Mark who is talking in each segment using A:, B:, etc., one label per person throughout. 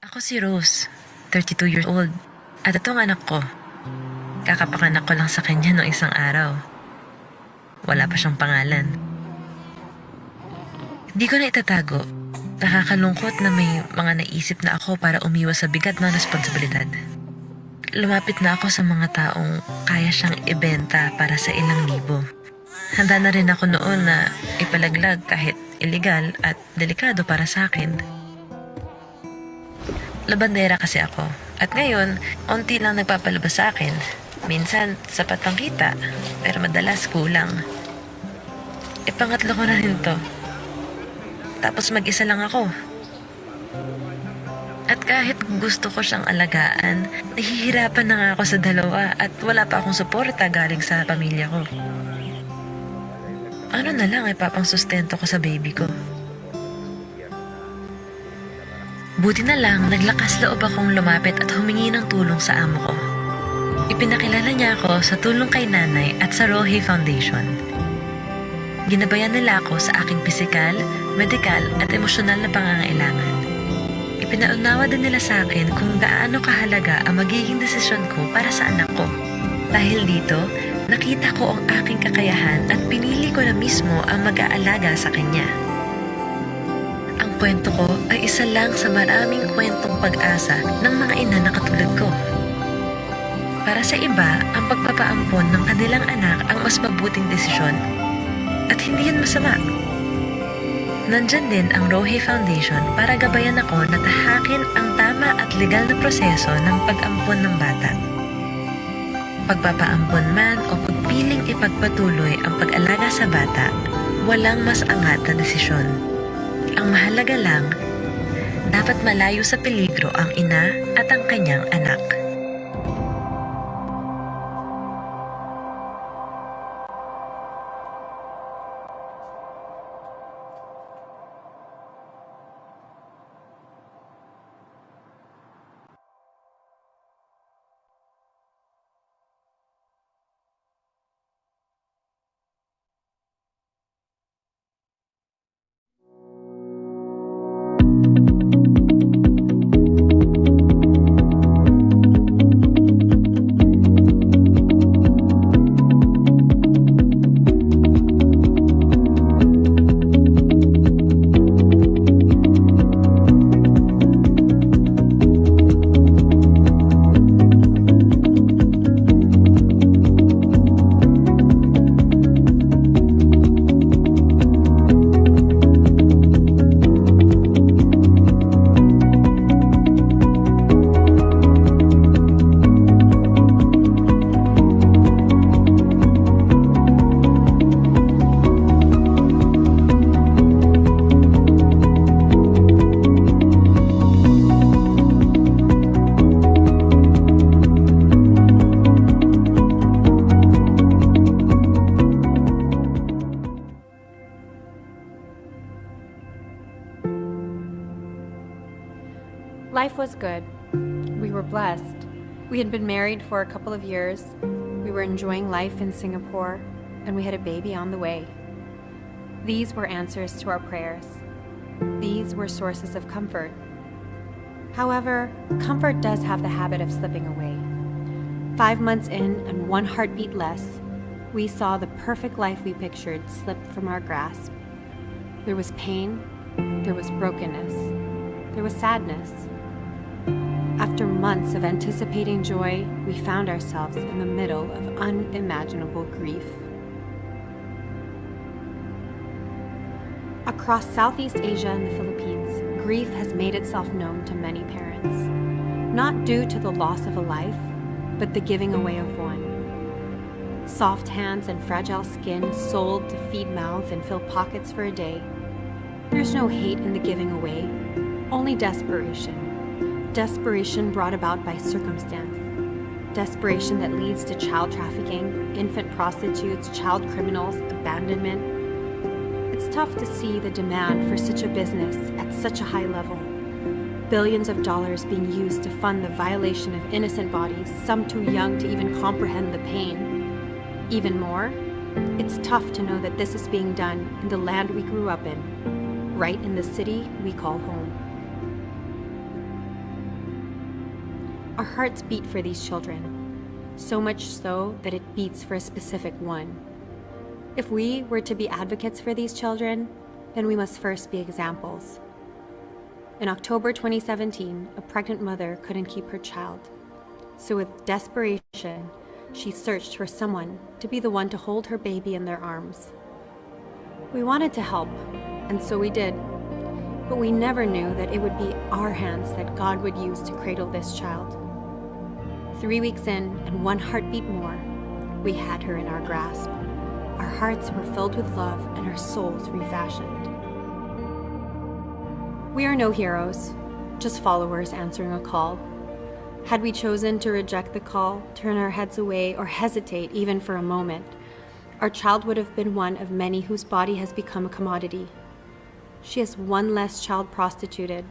A: Ako si Rose, 32 years old. At ito ang anak ko. Kakapanganak ko lang sa kanya noong isang araw. Wala pa siyang pangalan. Di ko na itatago. Nakakalungkot na may mga naisip na ako para umiwas sa bigat ng responsibilidad. Lumapit na ako sa mga taong kaya siyang ibenta para sa ilang libo. Handa na rin ako noon na ipalaglag kahit illegal at delikado para sa akin. Labandera kasi ako. At ngayon, onti lang nagpapalabas sa akin. Minsan, sapat ang kita, pero madalas kulang. Pangatlo ko na rin to. Tapos mag-isa lang ako. At kahit gusto ko siyang alagaan, nahihirapan na nga ako sa dalawa at wala pa akong suporta galing sa pamilya ko. Ano na lang ay papang sustento ko sa baby ko. Buti na lang, naglakas loob akong lumapit at humingi ng tulong sa amo ko. Ipinakilala niya ako sa tulong kay nanay at sa Romy Foundation. Ginabayan nila ako sa aking pisikal, medikal at emosyonal na pangangailangan. Ipinaunawa din nila sa akin kung gaano kahalaga ang magiging desisyon ko para sa anak ko. Dahil dito, nakita ko ang aking kakayahan at pinili ko na mismo ang mag-aalaga sa kanya. Ang kwento ko ay isa lang sa maraming kwentong pag-asa ng mga ina na katulad ko. Para sa iba, ang pagpapaampon ng kanilang anak ang mas mabuting desisyon. At hindi yan masama. Nandyan din ang Romy Foundation para gabayan ako na tahakin ang tama at legal na proseso ng pag-ampon ng bata. Pagpapaampon man o pagpiling ipagpatuloy ang pag-alaga sa bata, walang mas angat na desisyon. Ang mahalaga lang, dapat malayo sa peligro ang ina at ang kanyang anak.
B: Life was good. We were blessed. We had been married for a couple of years. We were enjoying life in Singapore, and we had a baby on the way. These were answers to our prayers. These were sources of comfort. However, comfort does have the habit of slipping away. 5 months in and 1 heartbeat less, we saw the perfect life we pictured slip from our grasp. There was pain, there was brokenness, there was sadness. After months of anticipating joy, we found ourselves in the middle of unimaginable grief. Across Southeast Asia and the Philippines, grief has made itself known to many parents, not due to the loss of a life, but the giving away of one. Soft hands and fragile skin sold to feed mouths and fill pockets for a day. There's no hate in the giving away, only desperation. Desperation brought about by circumstance. Desperation that leads to child trafficking, infant prostitutes, child criminals, abandonment. It's tough to see the demand for such a business at such a high level. Billions of dollars being used to fund the violation of innocent bodies, some too young to even comprehend the pain. Even more, it's tough to know that this is being done in the land we grew up in, right in the city we call home. Our hearts beat for these children, so much so that it beats for a specific one. If we were to be advocates for these children, then we must first be examples. In October 2017, a pregnant mother couldn't keep her child. So with desperation, she searched for someone to be the one to hold her baby in their arms. We wanted to help, and so we did. But we never knew that it would be our hands that God would use to cradle this child. 3 weeks in, and one heartbeat more, we had her in our grasp. Our hearts were filled with love and our souls refashioned. We are no heroes, just followers answering a call. Had we chosen to reject the call, turn our heads away, or hesitate even for a moment, our child would have been one of many whose body has become a commodity. She is one less child prostituted,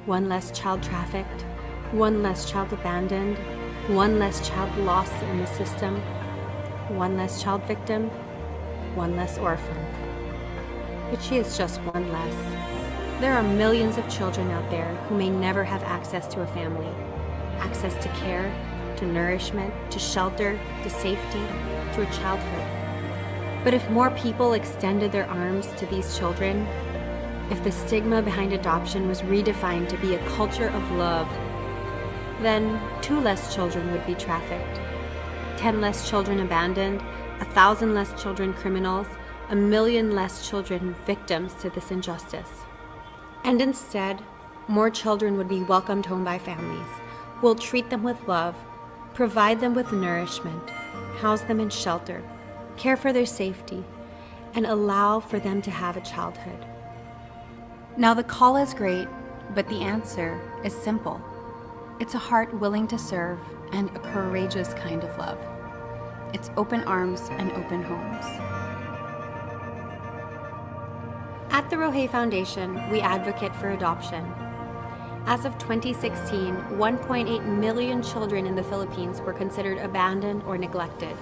B: one less child trafficked, one less child abandoned, one less child lost in the system, one less child victim, one less orphan. But she is just one less. There are millions of children out there who may never have access to a family, access to care, to nourishment, to shelter, to safety, to a childhood. But if more people extended their arms to these children, if the stigma behind adoption was redefined to be a culture of love, then 2 less children would be trafficked, 10 less children abandoned, 1,000 less children criminals, 1 million less children victims to this injustice. And instead, more children would be welcomed home by families. We'll treat them with love, provide them with nourishment, house them in shelter, care for their safety, and allow for them to have a childhood. Now the call is great, but the answer is simple. It's a heart willing to serve and a courageous kind of love. It's open arms and open homes. At the Rohe Foundation, we advocate for adoption. As of 2016, 1.8 million children in the Philippines were considered abandoned or neglected.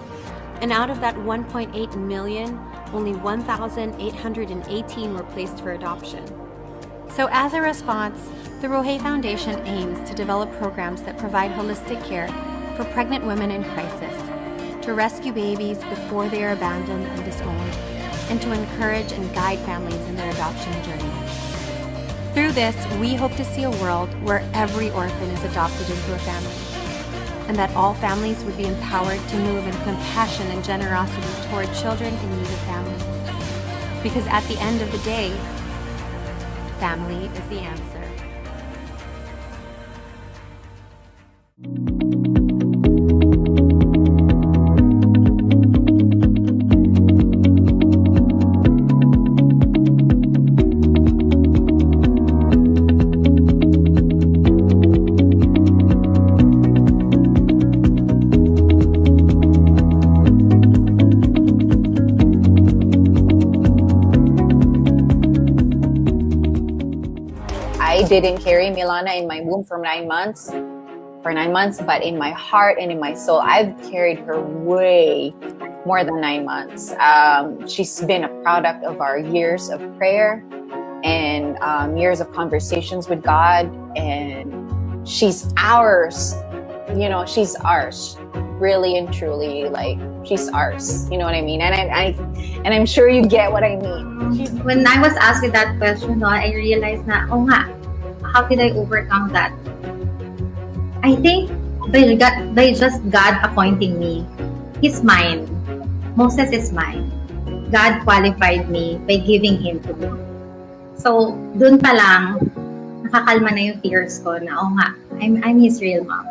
B: And out of that 1.8 million, only 1,818 were placed for adoption. So as a response, the Rohe Foundation aims to develop programs that provide holistic care for pregnant women in crisis, to rescue babies before they are abandoned and disowned, and to encourage and guide families in their adoption journeys. Through this, we hope to see a world where every orphan is adopted into a family, and that all families would be empowered to move in compassion and generosity toward children in need of families. Because at the end of the day, family is the answer.
C: I didn't carry Milana in my womb for 9 months, but in my heart and in my soul, I've carried her way more than 9 months. She's been a product of our years of prayer and years of conversations with God, and she's ours. You know, she's ours, really and truly. Like, she's ours. You know what I mean? And I'm sure you get what I mean.
D: When I was asked that question, I realized na, oh nga, how did I overcome that? I think by just God appointing me. He's mine. Moses is mine. God qualified me by giving him to me. So, dun pa lang, nakakalma na yung tears ko na, oh nga, I'm his real mom.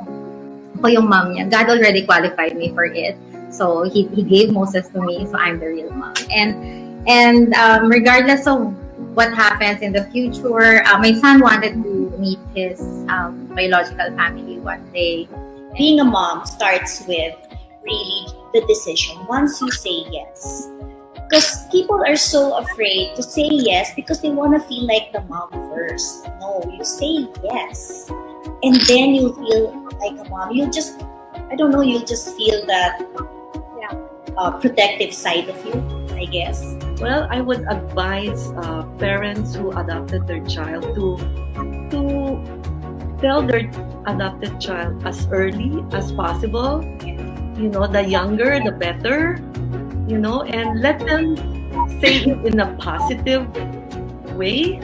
D: Ako yung mom niya. God already qualified me for it. So, he gave Moses to me, so I'm the real mom. And regardless of what happens in the future, my son wanted to meet his biological family one day.
E: Being a mom starts with really the decision once you say yes. Because people are so afraid to say yes because they want to feel like the mom first. No, you say yes. And then you'll feel like a mom. You'll just feel that protective side of you, I guess.
F: Well, I would advise parents who adopted their child to tell their adopted child as early as possible. You know, the younger, the better. You know, and let them say it in a positive way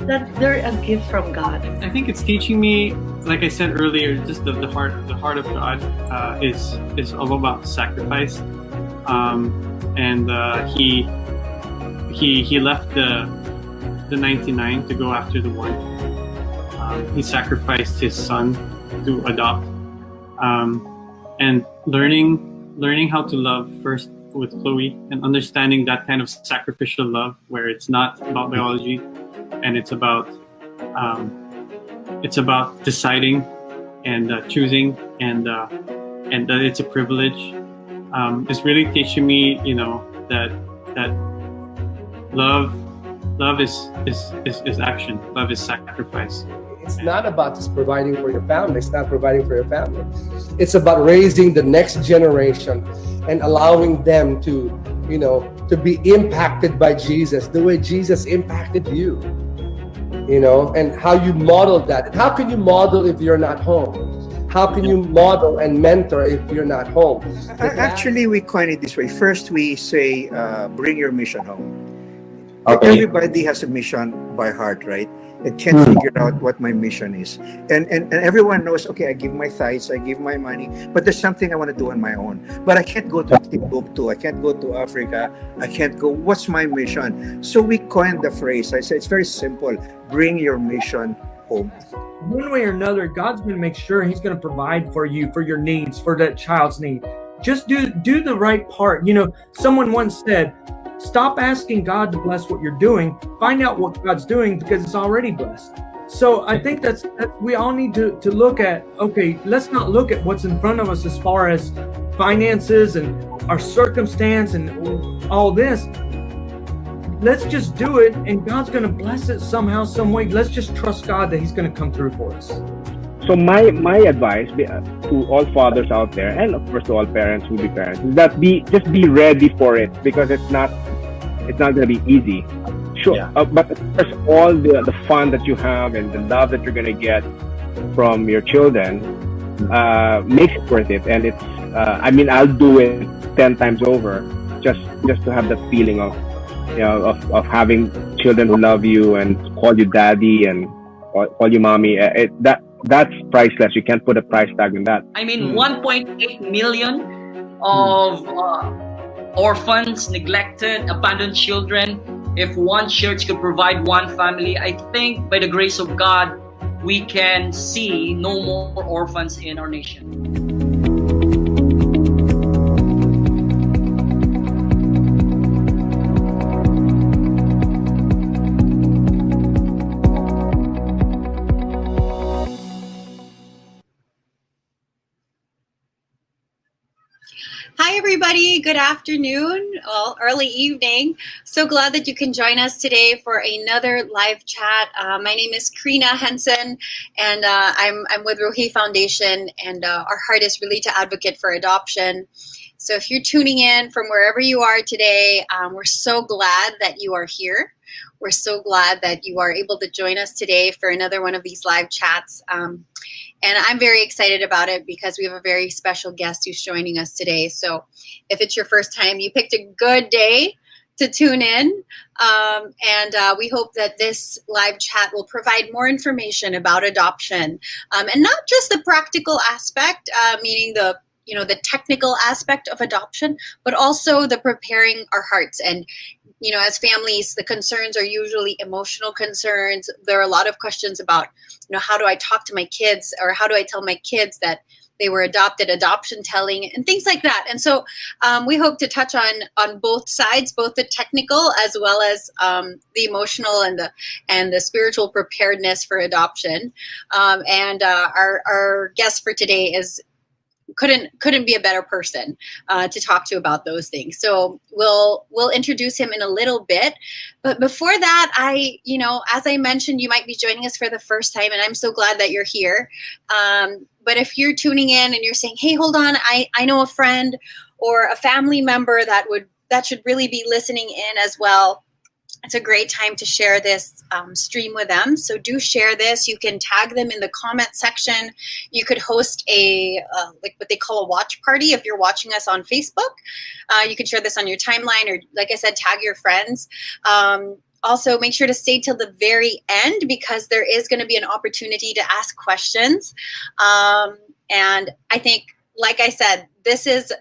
F: that they're a gift from God.
G: I think it's teaching me, like I said earlier, just the heart of God is all about sacrifice, and he left the 99 to go after the one. He sacrificed his son to adopt, and learning how to love first with Chloe, and understanding that kind of sacrificial love where it's not about biology, and it's about deciding and choosing, and that it's a privilege. It's really teaching me, you know, that love is action. Love is sacrifice.
H: It's not about just providing for your family. It's not providing for your family. It's about raising the next generation and allowing them to, you know, to be impacted by Jesus the way Jesus impacted you. You know, and how you model that. And how can you model if you're not home? How can you model and mentor if you're not home?
I: Actually, we coin it this way. First, we say, bring your mission home.
J: Okay.
I: Everybody has a mission by heart, right? It can't figure out what my mission is. And everyone knows, okay, I give my tithes, I give my money, but there's something I want to do on my own. But I can't go to Timbuktu, I can't go to Africa, I can't go, what's my mission? So we coined the phrase. I say it's very simple, bring your mission home.
K: One way or another, God's going to make sure He's going to provide for you, for your needs, for that child's need. Just do the right part. You know, someone once said, stop asking God to bless what you're doing. Find out what God's doing because it's already blessed. So I think that we all need to look at, okay, let's not look at what's in front of us as far as finances and our circumstance and all this. Let's just do it, and God's going to bless it somehow, some way. Let's just trust God that He's going to come through for us.
J: So my advice to all fathers out there, and of course to all parents who be parents, is that just be ready for it, because it's not going to be easy. Sure, yeah. But of course, all the fun that you have and the love that you're going to get from your children makes it worth it. And it's I mean, I'll do it 10 times over just to have that feeling of, you know, of having children who love you and call you daddy and call you mommy. That's priceless. You can't put a price tag on that.
L: I mean, 1.8 million of orphans, neglected, abandoned children. If one church could provide one family, I think by the grace of God, we can see no more orphans in our nation.
M: Hi, everybody. Good afternoon, well, early evening. So glad that you can join us today for another live chat. My name is Karina Henson, and I'm with Rohy Foundation, and our heart is really to advocate for adoption. So if you're tuning in from wherever you are today, we're so glad that you are here. We're so glad that you are able to join us today for another one of these live chats. And I'm very excited about it because we have a very special guest who's joining us today. So if it's your first time, you picked a good day to tune in. And we hope that this live chat will provide more information about adoption. And not just the practical aspect, meaning the technical aspect of adoption, but also the preparing our hearts. And as families, the concerns are usually emotional concerns. There are a lot of questions about, how do I talk to my kids, or how do I tell my kids that they were adopted, adoption telling, and things like that. And so we hope to touch on both sides, both the technical as well as the emotional and the spiritual preparedness for adoption. And our guest for today couldn't be a better person to talk to about those things. So we'll introduce him in a little bit. But before that, as I mentioned, you might be joining us for the first time, and I'm so glad that you're here. But if you're tuning in and you're saying, hey, hold on, I know a friend or a family member that should really be listening in as well, it's a great time to share this stream with them. So do share this. You can tag them in the comment section. You could host a like what they call a watch party if you're watching us on Facebook. You can share this on your timeline, or like I said, tag your friends. Also, make sure to stay till the very end, because there is going to be an opportunity to ask questions. And I think, like I said, this is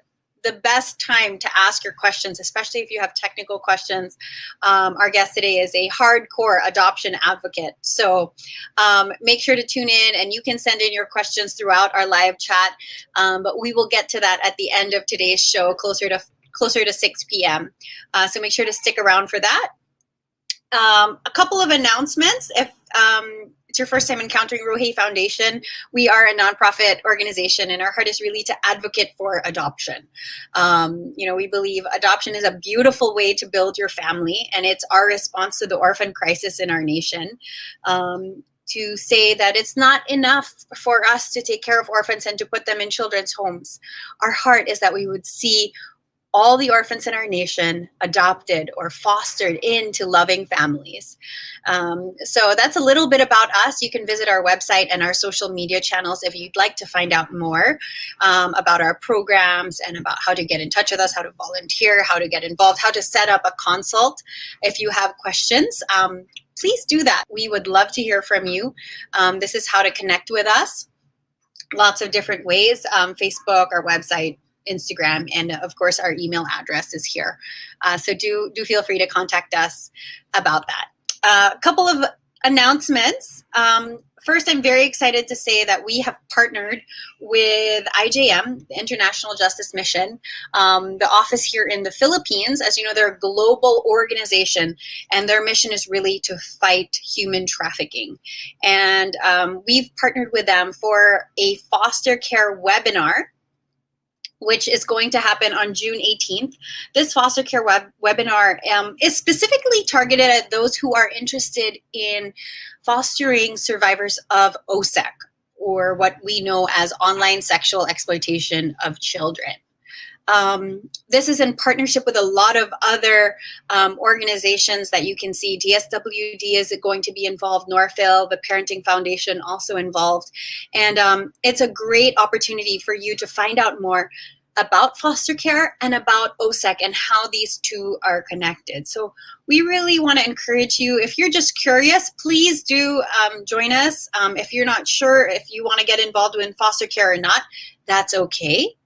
M: the best time to ask your questions, especially if you have technical questions. Our guest today is a hardcore adoption advocate. So make sure to tune in, and you can send in your questions throughout our live chat. But we will get to that at the end of today's show, closer to 6 p.m. So make sure to stick around for that. A couple of announcements. If it's your first time encountering Rohe Foundation, we are a nonprofit organization, and our heart is really to advocate for adoption. We believe adoption is a beautiful way to build your family, and it's our response to the orphan crisis in our nation. To say that it's not enough for us to take care of orphans and to put them in children's homes. Our heart is that we would see all the orphans in our nation adopted or fostered into loving families. So that's a little bit about us. You can visit our website and our social media channels if you'd like to find out more about our programs and about how to get in touch with us, how to volunteer, how to get involved, how to set up a consult. If you have questions, please do that. We would love to hear from you. This is how to connect with us. Lots of different ways, Facebook, our website, Instagram, and of course our email address is here. So do feel free to contact us about that. A couple of announcements. First, I'm very excited to say that we have partnered with IJM, the International Justice Mission, the office here in the Philippines. As you know, they're a global organization, and their mission is really to fight human trafficking. And we've partnered with them for a foster care webinar, which is going to happen on June 18th. This foster care webinar is specifically targeted at those who are interested in fostering survivors of OSEC, or what we know as online sexual exploitation of children. This is in partnership with a lot of other organizations that you can see. DSWD is going to be involved, Norphil, the Parenting Foundation also involved. And it's a great opportunity for you to find out more about foster care and about OSEC and how these two are connected. So we really want to encourage you, if you're just curious, please do join us. If you're not sure if you want to get involved in foster care or not, that's okay.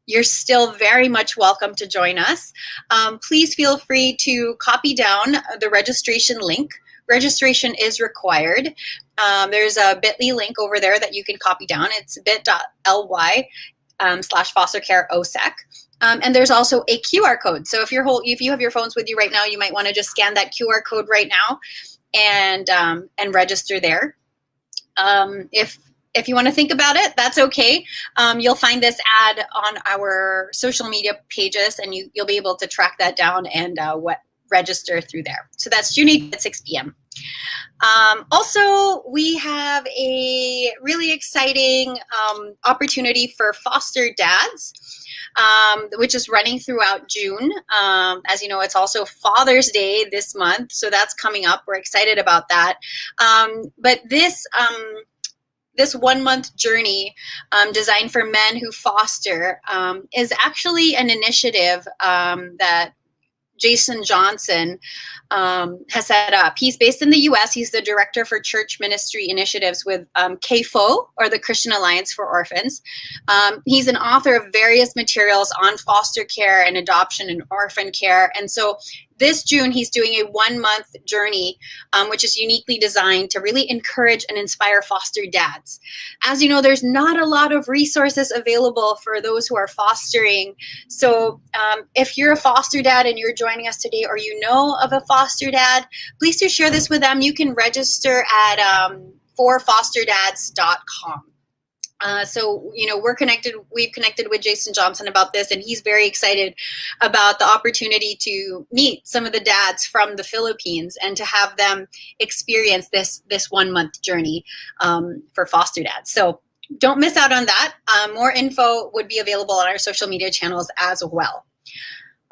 M: You're still very much welcome to join us. Please feel free to copy down the registration link. Registration is required. There's a bit.ly link over there that you can copy down. It's bit.ly /foster care OSEC. And there's also a QR code. So if you have your phones with you right now, you might want to just scan that QR code right now and register there. If you want to think about it, that's okay. You'll find this ad on our social media pages, and you'll be able to track that down and register through there. So that's June 8th at 6 p.m. Also, we have a really exciting opportunity for foster dads, which is running throughout June. As you know, it's also Father's Day this month, so that's coming up. We're excited about that. But this 1 month journey designed for men who foster is actually an initiative that Jason Johnson has set up. He's based in the U.S. He's the director for church ministry initiatives with CAFO, or the Christian Alliance for Orphans. He's an author of various materials on foster care and adoption and orphan care. And so this June, he's doing a 1 month journey, which is uniquely designed to really encourage and inspire foster dads. As you know, there's not a lot of resources available for those who are fostering. So if you're a foster dad and you're joining us today, or you know of a foster dad, please do share this with them. You can register at forfosterdads.com. So, you know, we've connected with Jason Johnson about this, and he's very excited about the opportunity to meet some of the dads from the Philippines and to have them experience this 1 month journey for foster dads. So don't miss out on that. More info would be available on our social media channels as well.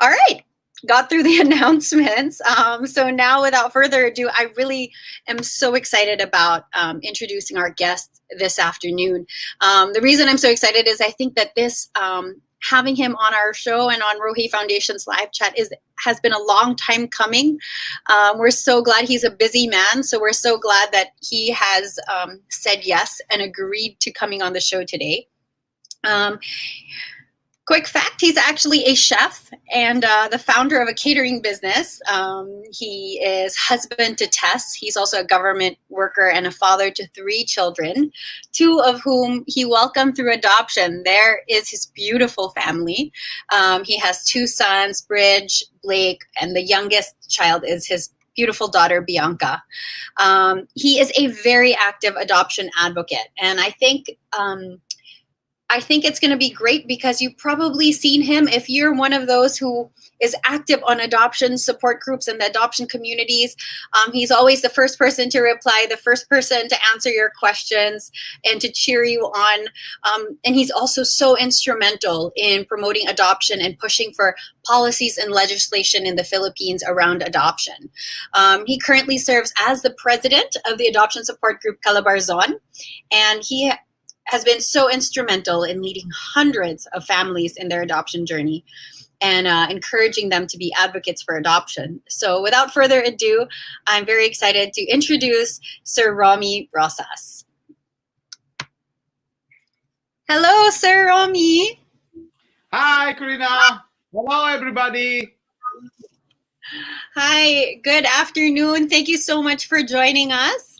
M: All right. got through the announcements. So now, without further ado, I really am so excited about introducing our guest this afternoon. The reason I'm so excited is I think that this having him on our show and on Rohi Foundation's live chat has been a long time coming. We're so glad he's a busy man, so we're so glad that he has said yes and agreed to coming on the show today. Quick fact, he's actually a chef and the founder of a catering business. He is husband to Tess. He's also a government worker and a father to 3 children, 2 of whom he welcomed through adoption. There is his beautiful family. He has 2 sons, Bridge, Blake, and the youngest child is his beautiful daughter, Bianca. He is a very active adoption advocate, and I think it's going to be great because you've probably seen him if you're one of those who is active on adoption support groups and the adoption communities. He's always the first person to reply, the first person to answer your questions and to cheer you on. And he's also so instrumental in promoting adoption and pushing for policies and legislation in the Philippines around adoption. He currently serves as the president of the Adoption Support Group CALABARZON, and he has been so instrumental in leading hundreds of families in their adoption journey and encouraging them to be advocates for adoption. So without further ado, I'm very excited to introduce Sir Romy Brosas. Hello, Sir Romy.
N: Hi, Karina. Hello, everybody.
M: Hi, good afternoon. Thank you so much for joining us.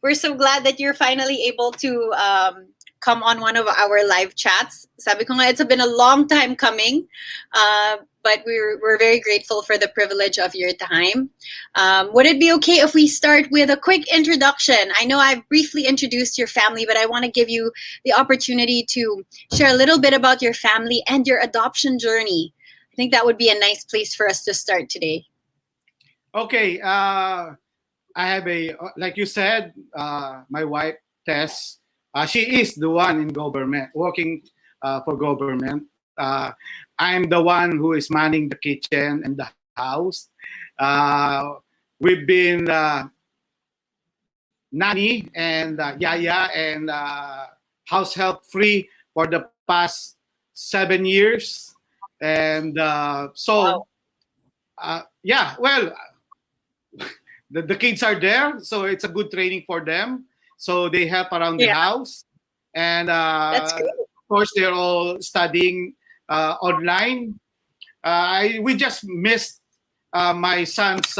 M: We're so glad that you're finally able to come on one of our live chats. Sabi ko nga, it's been a long time coming, but we're very grateful for the privilege of your time. Would it be okay if we start with a quick introduction? I know I've briefly introduced your family, but I want to give you the opportunity to share a little bit about your family and your adoption journey. I think that would be a nice place for us to start today.
N: Okay. I have like you said, my wife, Tess. She is the one in government, working for government. I'm the one who is manning the kitchen and the house. We've been nanny and yaya and house help free for the past 7 years. And yeah, well, the kids are there, so it's a good training for them. So they help around the house, and
M: That's great.
N: of course they're all studying online. We just missed my son's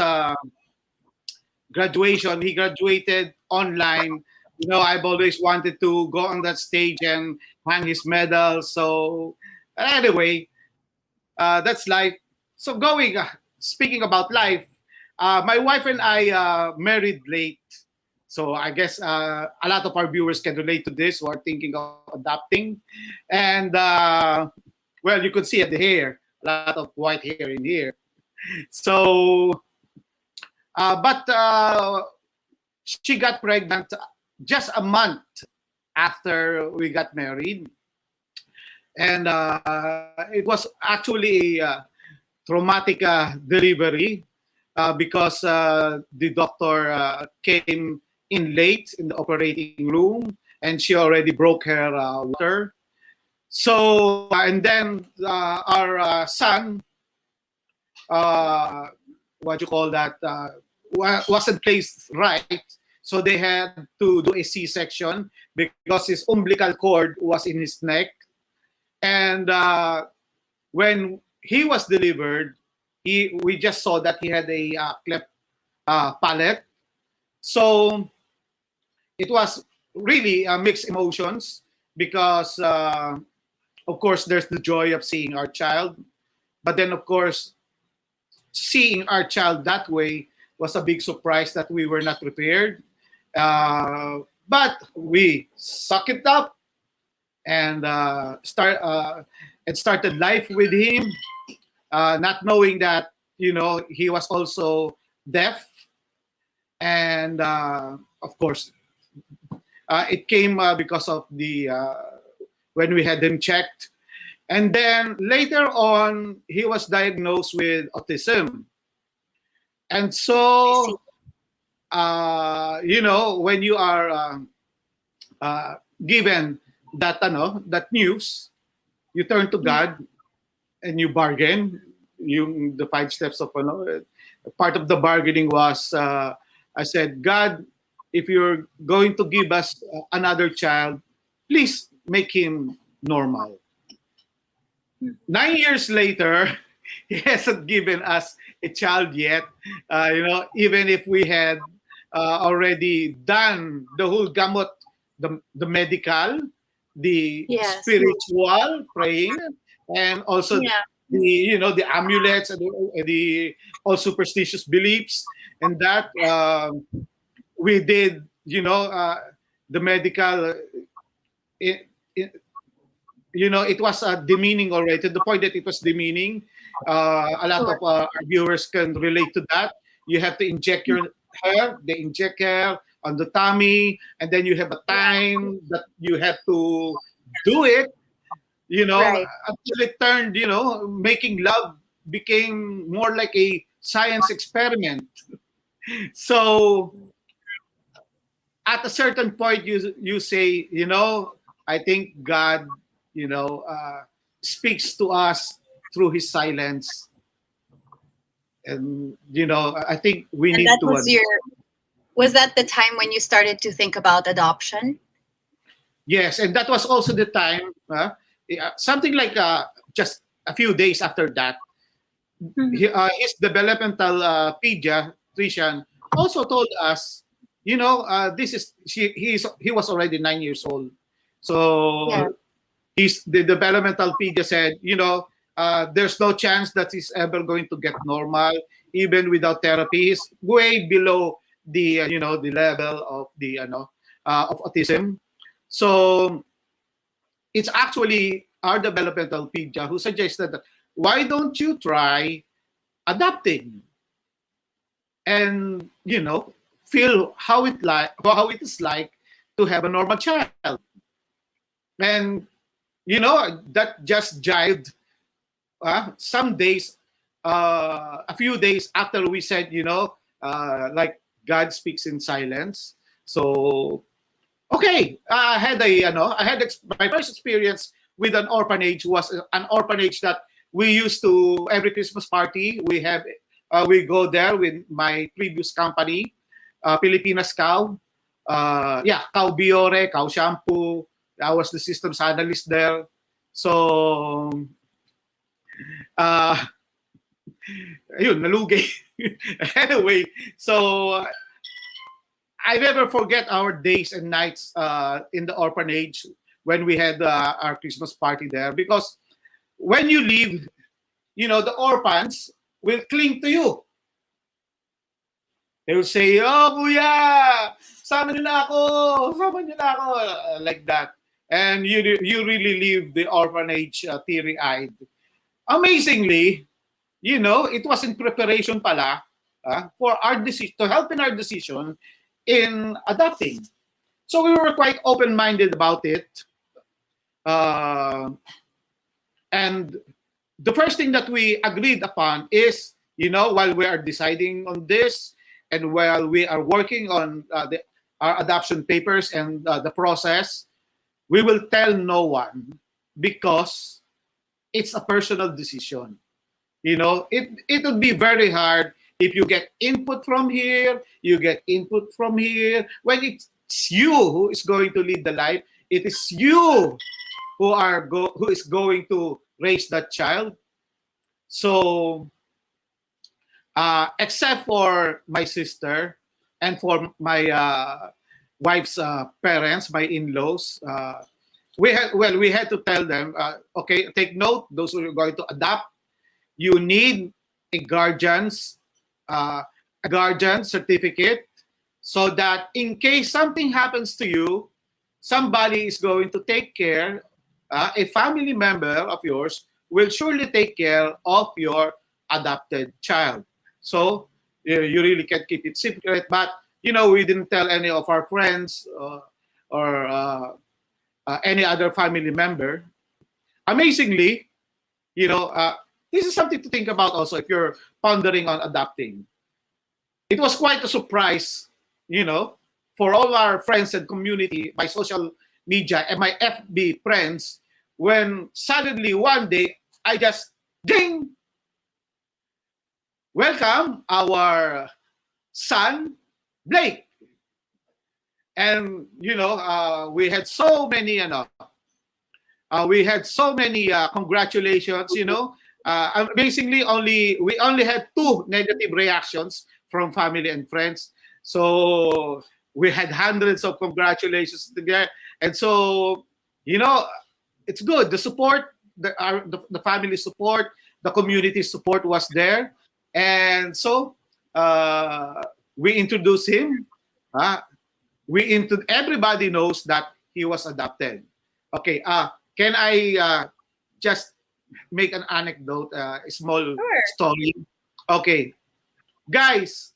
N: graduation. He graduated online. You know, I've always wanted to go on that stage and hang his medal. So anyway, that's life. So speaking about life, my wife and I married late. So I guess a lot of our viewers can relate to this who are thinking of adopting. And well, you could see at the hair, a lot of white hair in here. So, but she got pregnant just a month after we got married. And it was actually a traumatic delivery because the doctor came in late in the operating room and she already broke her water. So, and then our son, what you call that, wasn't placed right. So they had to do a C-section because his umbilical cord was in his neck. And when he was delivered, we just saw that he had a cleft palate. So it was really mixed emotions because, of course, there's the joy of seeing our child. But then, of course, seeing our child that way was a big surprise that we were not prepared. But we suck it up and started life with him, not knowing that, you know, he was also deaf. And of course, it came because of the when we had him checked, And then later on, he was diagnosed with autism. And so, when you are given that news, you turn to God and you bargain. The 5 steps of part of the bargaining was, I said, God, if you're going to give us another child, please make him normal. 9 years later, he hasn't given us a child yet. Even if we had already done the whole gamut, the medical, the spiritual praying, and also the amulets and the all superstitious beliefs, and that we did the medical. It was demeaning already, to the point that it was demeaning. A lot of our viewers can relate to that. You have to inject they inject her on the tummy, and then you have a time that you have to do it, until it turned, making love became more like a science experiment. So at a certain point, you say, I think God, speaks to us through His silence, and I think we
M: And
N: need
M: that
N: to.
M: was that the time when you started to think about adoption?
N: Yes, and that was also the time, something like just a few days after that, his developmental pediatrician also told us, he was already 9 years old. So the developmental pedia said, there's no chance that he's ever going to get normal, even without therapy. He's way below the the level of the of autism. So it's actually our developmental pedia who suggested that, why don't you try adopting and feel how it is like to have a normal child. And that just jived. Some days, a few days after we said, like God speaks in silence. So okay, I had my first experience with an orphanage. Was an orphanage that we used to, every Christmas party we go there with my previous company, Pilipinas Cow. Cow Biore, Cow Shampoo. I was the systems analyst there. So nalugay. Anyway, so I never forget our days and nights in the orphanage when we had our Christmas party there, because when you leave, the orphans will cling to you. They will say, "Oh, Kuya, sama niyo na ako," like that. And you really leave the orphanage teary-eyed. Amazingly, it was in preparation pala for our decision, to help in our decision in adopting. So we were quite open-minded about it. And the first thing that we agreed upon is, while we are deciding on this, and while we are working on our adoption papers and the process, we will tell no one, because it's a personal decision. It would be very hard if you get input from here, you get input from here. When it's you who is going to lead the life, it is you who is going to raise that child. So, except for my sister and for my wife's parents, my in-laws, we had to tell them, okay, take note, those who are going to adopt, you need a guardian certificate, so that in case something happens to you, somebody is going to take care, a family member of yours will surely take care of your adopted child. So you really can't keep it secret. But we didn't tell any of our friends or any other family member. amazingly, this is something to think about also if you're pondering on adopting. It was quite a surprise, for all our friends and community, my social media and my FB friends, when suddenly one day I just ding, welcome our son Blake, and we had so many, congratulations. Basically, we only had 2 negative reactions from family and friends. So we had hundreds of congratulations together, and so it's good. The support, the family support, the community support was there, and so we introduced him. Everybody knows that he was adopted. Okay. Can I just make an anecdote, a small story? Okay, guys,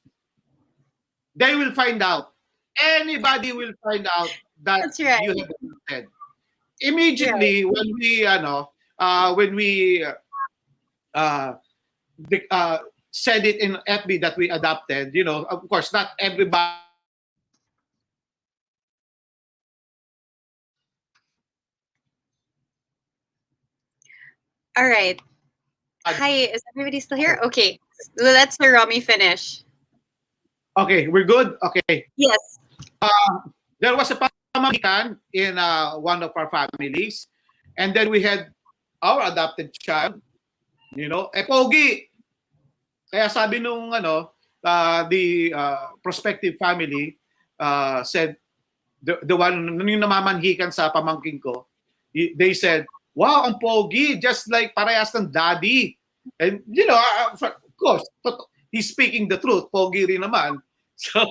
N: they will find out. Anybody will find out that
M: That's right.
N: you have adopted. Immediately when we said it in FB that we adopted, of course, not everybody.
M: All right. Hi, is everybody still here? Okay, let's the Romy finish.
N: Okay, we're good. Okay.
M: Yes.
N: There was a pamamagitan in one of our families, and then we had our adopted child. Pogi. Kaya sabi nung the prospective family said, the one yung namamanhikan sa pamangkin ko, they said, wow, ang pogi, just like parehas ng daddy. And of course, he's speaking the truth. Pogi rin naman. So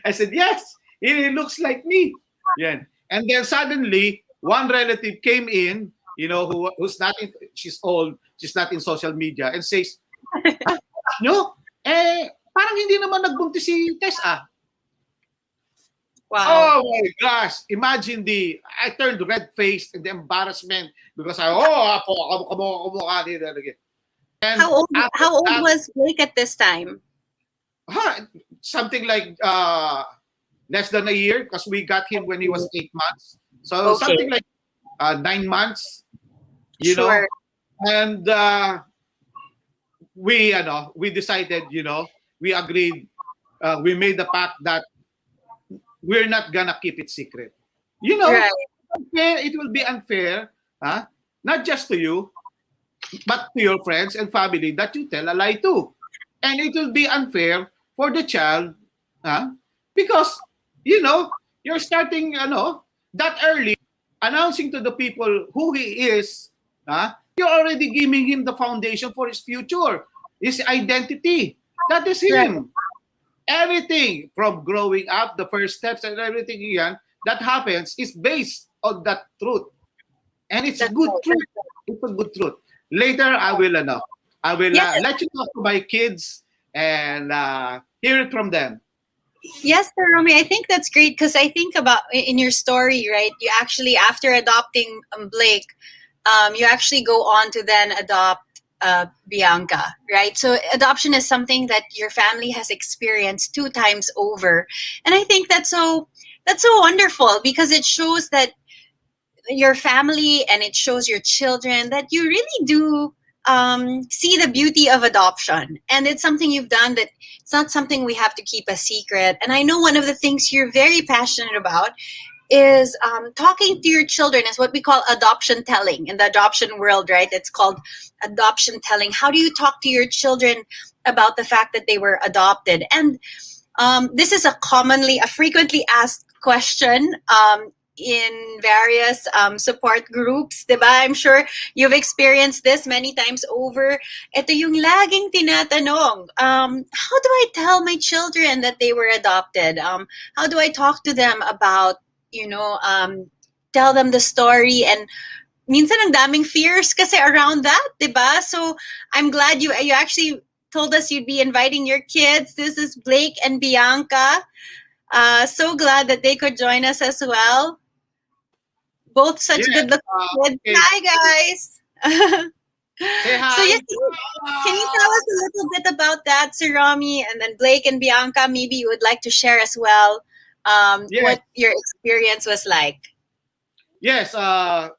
N: I said, yes, he looks like me. Yeah. And then suddenly, one relative came in, who's not in, she's old, she's not in social media, and says, parang hindi naman nagbuntis si Tess, ah.
M: Wow.
N: Oh my gosh. Imagine I turned red-faced and the embarrassment because and
M: How old was Blake at this time?
N: Something like less than a year, because we got him when he was 8 months. So
M: Okay.
N: something like 9 months,
M: Sure.
N: And we decided, we agreed, we made the pact that we're not gonna keep it secret.
M: Right.
N: It will be unfair, not just to you, but to your friends and family that you tell a lie to. And it will be unfair for the child, because, you're starting, that early, announcing to the people who he is, you're already giving him the foundation for his future, his identity. That is him. Everything from growing up, the first steps and everything that happens is based on that truth. And it's a good truth. It's a good truth. Later, I will let you talk to my kids and hear it from them.
M: Yes, Sir Romy, I think that's great because I think about in your story, right? You actually, after adopting Blake, you actually go on to then adopt Bianca, right? So adoption is something that your family has experienced 2 times over, and I think that's so wonderful because it shows that your family and it shows your children that you really do see the beauty of adoption, and it's something you've done that it's not something we have to keep a secret. And I know one of the things you're very passionate about is talking to your children is what we call adoption telling in the adoption world, right? It's called adoption telling. How do you talk to your children about the fact that they were adopted? And this is a frequently asked question in various support groups, diba? I'm sure you've experienced this many times over. Ito yung laging tinatanong, how do I tell my children that they were adopted? How do I talk to them about, tell them the story? And minsan ang daming fears kasi around that, diba? So I'm glad you actually told us you'd be inviting your kids. This is Blake and Bianca. So glad that they could join us as well. Both such
N: Yeah,
M: good-looking kids.
N: okay.
M: Hi, guys.
N: Say hi.
M: So yes, can you tell us a little bit about that, Sir Romy, and then Blake and Bianca? Maybe you would like to share as well
N: Yes.
M: what your experience was like.
N: Yes. Well,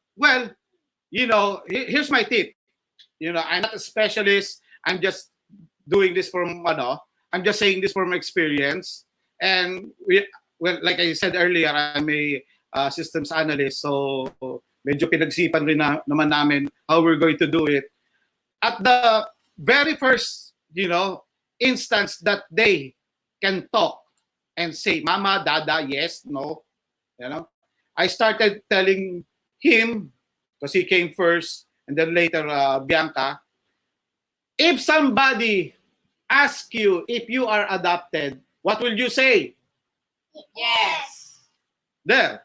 N: here's my tip. I'm not a specialist. I'm just doing this from I'm just saying this from experience. And well, like I said earlier, I'm a systems analyst, so medyo pinagsipan rin naman namin how we're going to do it. At the very first, instance that they can talk and say, "Mama, Dada, yes, no," I started telling him, because he came first, and then later Bianca. If somebody asks you if you are adopted, what will you say?
E: Yes.
N: There.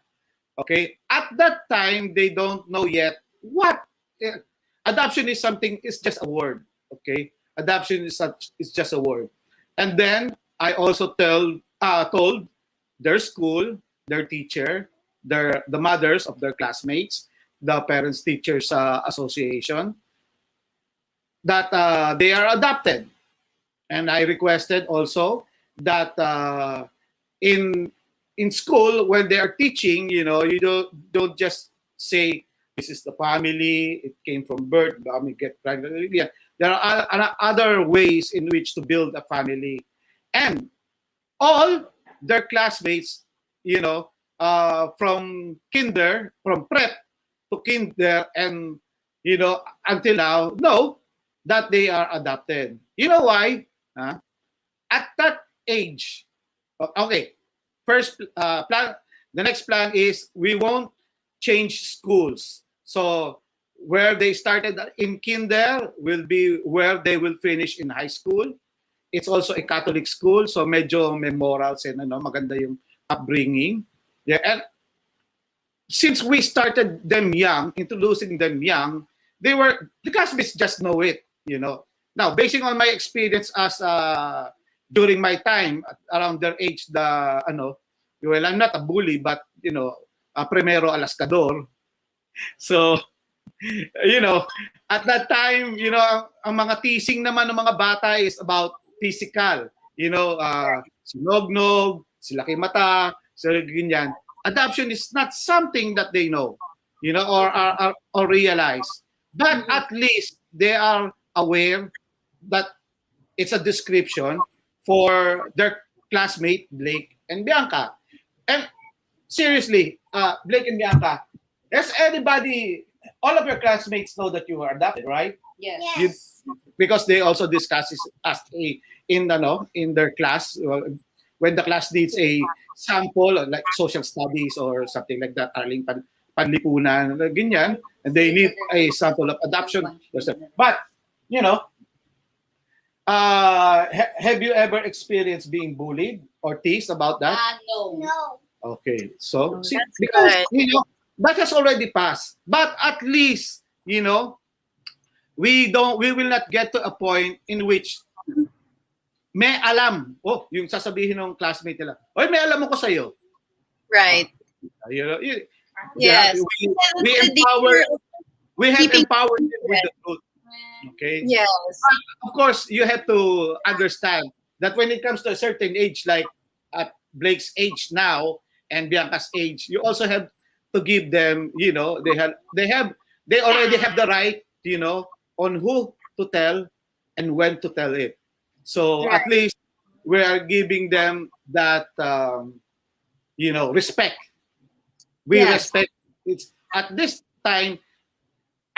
N: Okay. At that time, they don't know yet what adoption is. Something is just a word. Okay. Adoption is just a word. And then I also told their school, their teacher, the mothers of their classmates, the Parents Teachers Association, that they are adopted. And I requested also that in school, when they are teaching, you don't just say this is the family, it came from birth, get pregnant. Yeah, there are other ways in which to build a family, and all their classmates, from prep to kinder, and until now, know that they are adopted. You know why? At that age, okay. First plan. The next plan is we won't change schools. So where they started in kinder will be where they will finish in high school. It's also a Catholic school, so medyo may morals and maganda yung upbringing. Yeah, and since we started them young, introducing them young, the classmates just know it. Now, basing on my experience as during my time around their age, well, I'm not a bully, but primero alascador. So, at that time, ang mga teasing naman ng mga bata is about physical. Sinognog, silaki mata, sila ganyan. Adoption is not something that they know, or realize. But at least they are aware that it's a description for their classmate Blake and Bianca. And seriously, Blake and Bianca, does all of your classmates know that you are adopted, right?
E: Yes.
N: Because they also discuss it in their class, when the class needs a sample like social studies or something like that, aling panlipunan, ganyan, and they need a sample of adoption. But have you ever experienced being bullied or teased about that?
E: No.
N: Okay, so see,
M: that's
N: because
M: good.
N: that has already passed. But at least we will not get to a point in which may alam. Yung sasabihin ng classmate nila, oy, may alam ako sa iyo.
M: Right. Yes.
N: We have empowered them with the truth. Okay.
M: Yes.
N: But of course, you have to understand that when it comes to a certain age, like at Blake's age now and Bianca's age, you also have to give them, they already have the right, on who to tell and when to tell it. So
M: Right.
N: at least we are giving them that, respect. We
M: Yes.
N: respect. It's at this time.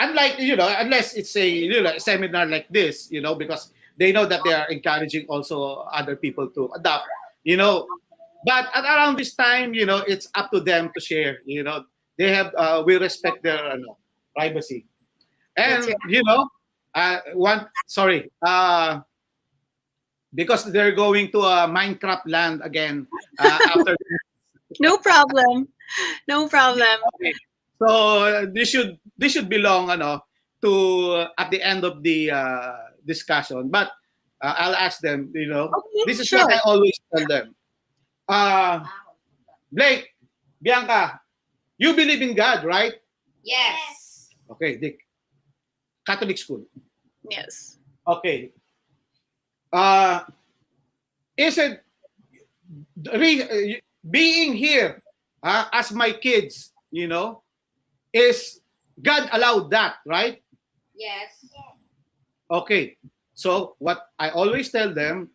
N: Unlike, unless it's a seminar like this, because they know that they are encouraging also other people to adopt, But at around this time, it's up to them to share. They have we respect their privacy, and because they're going to a Minecraft land again after.
M: No problem. No problem.
N: Okay. So this should belong to at the end of the discussion. But I'll ask them.
M: Okay,
N: This is
M: sure.
N: what I always tell them. Blake, Bianca, You believe in God, right?
E: Yes.
N: Okay, the Catholic school.
M: Yes.
N: Okay. Is it being here as my kids, is God allowed that, right?
E: Yes.
N: Okay. So what I always tell them,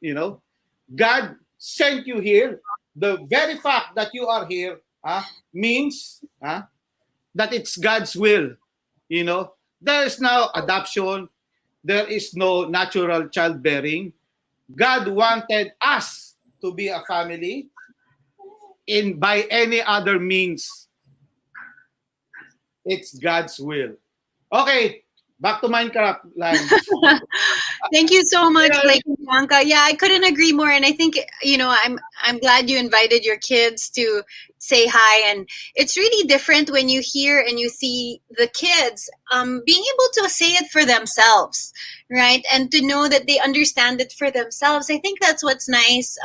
N: God sent you here. The very fact that you are here means that it's God's will. There is no adoption. There is no natural childbearing. God wanted us to be a family in by any other means. It's God's will. Okay, back to Minecraft land.
M: Thank you so much, Blake and Bianca. Yeah, I couldn't agree more. And I think, I'm glad you invited your kids to say hi. And it's really different when you hear and you see the kids being able to say it for themselves, right? And to know that they understand it for themselves. I think that's what's nice.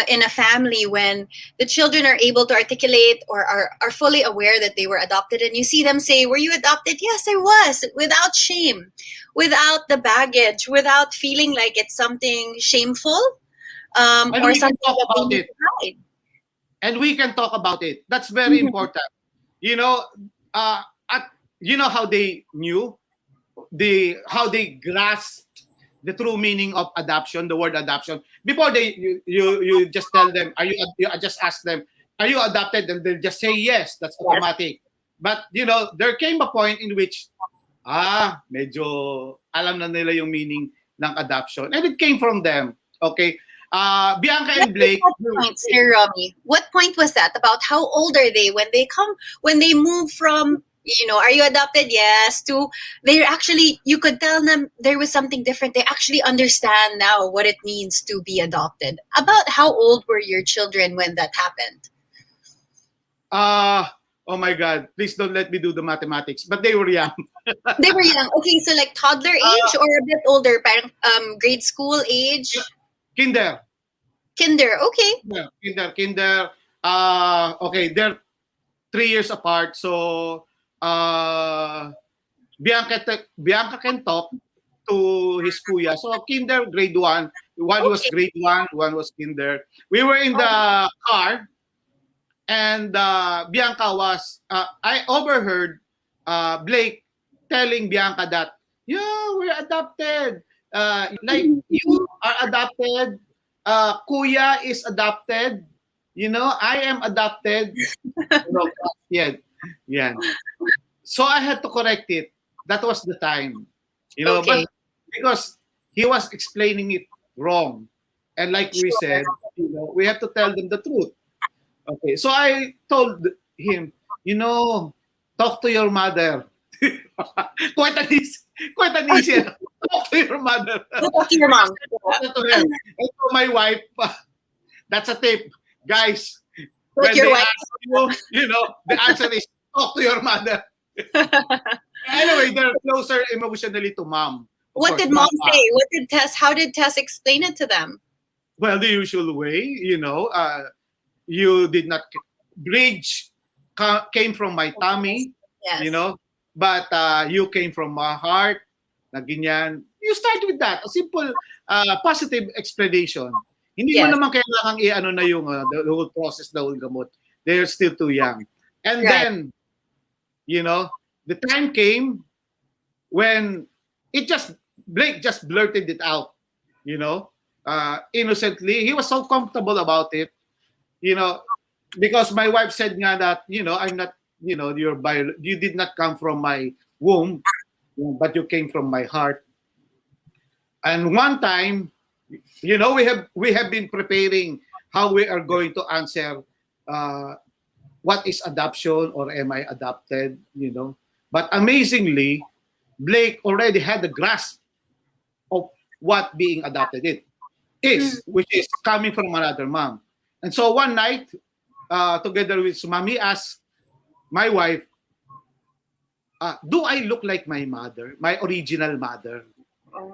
M: In a family, when the children are able to articulate or are fully aware that they were adopted, and you see them say, were you adopted? Yes, I was, without shame, without the baggage, without feeling like it's something shameful or something that they need to hide.
N: And we can talk about it. That's very important. How they knew, how they grasped the true meaning of adoption, the word adoption. Before you just tell them, you just ask them, are you adopted? And they'll just say yes, that's automatic. But there came a point in which medyo alam na nila yung meaning ng adoption. And it came from them. Okay. Bianca and Blake.
M: Sir Romy, what point was that? About how old are they when they move from, are you adopted? Yes. To they're actually, you could tell them there was something different. They actually understand now what it means to be adopted. About how old were your children when that happened?
N: Oh my God, please don't let me do the mathematics. But they were young.
M: They were young. Okay, so like toddler age or a bit older, parang grade school age?
N: Kinder.
M: Okay.
N: Yeah, kinder. Okay, they're 3 years apart. So Bianca can talk to his kuya. So kinder, grade 1. One was grade 1, one was kinder. We were in the car, and Bianca was, I overheard Blake telling Bianca that, yeah, we're adopted. Like, you are adopted. Kuya is adopted. I am adopted. Yeah. So I had to correct it. That was the time.
M: Okay.
N: But because he was explaining it wrong. And like we said, we have to tell them the truth. Okay. So I told him, talk to your mother. Quite an easy. Talk to your mother.
M: Talk to your mom.
N: And to my wife, that's a tip. Guys,
M: What
N: when
M: your
N: they
M: wife
N: ask you, the answer is talk to your mother. Anyway, they're closer emotionally to mom.
M: What did mom say? What did Tess? How did Tess explain it to them?
N: Well, the usual way, you did not bridge came from my tummy,
M: Yes.
N: but you came from my heart. Na ganyan. You start with that, a simple positive explanation. Hindi mo naman kailangang i-ano na yung the whole process, the whole gamot. They're still too young. And then, the time came when Blake just blurted it out, innocently. He was so comfortable about it, because my wife said nga that, I'm not, you did not come from my womb, but you came from my heart. And one time, we have been preparing how we are going to answer what is adoption or am I adopted, But amazingly, Blake already had the grasp of what being adopted is, which is coming from another mom. And so one night, together with Sumami, asked my wife, do I look like my mother, my original mother?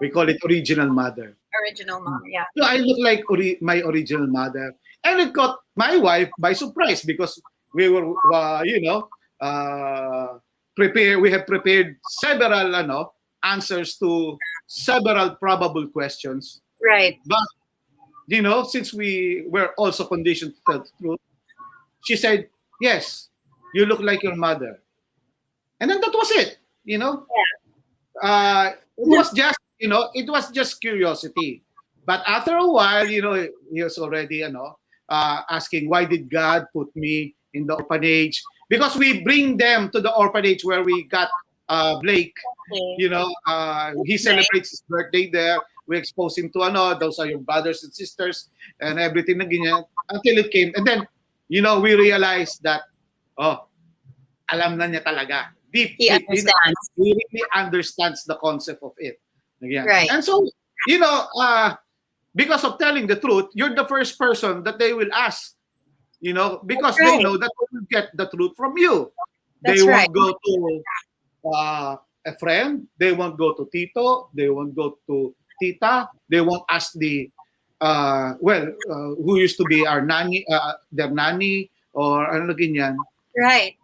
N: We call it original mother.
M: Original mom, yeah.
N: Do I look like my original mother? And it caught my wife by surprise because we were, prepare. We have prepared several answers to several probable questions.
M: Right.
N: But since we were also conditioned to tell the truth, she said, "Yes, you look like your mother," and then that was it. It was just curiosity. But after a while, he was already, asking, why did God put me in the orphanage? Because we bring them to the orphanage where we got Blake. He celebrates his birthday there. We expose him to those are your brothers and sisters and everything na ganyan, until it came. And then, we realized that, alam na niya talaga.
M: He understands.
N: He really understands the concept of it. Again.
M: Right.
N: And so, because of telling the truth, you're the first person that they will ask, because they know that they will get the truth from you. They won't go to a friend. They won't go to Tito. They won't go to Tita. They won't ask the, who used to be our nanny, their nanny, or ano ganyan.
M: Right.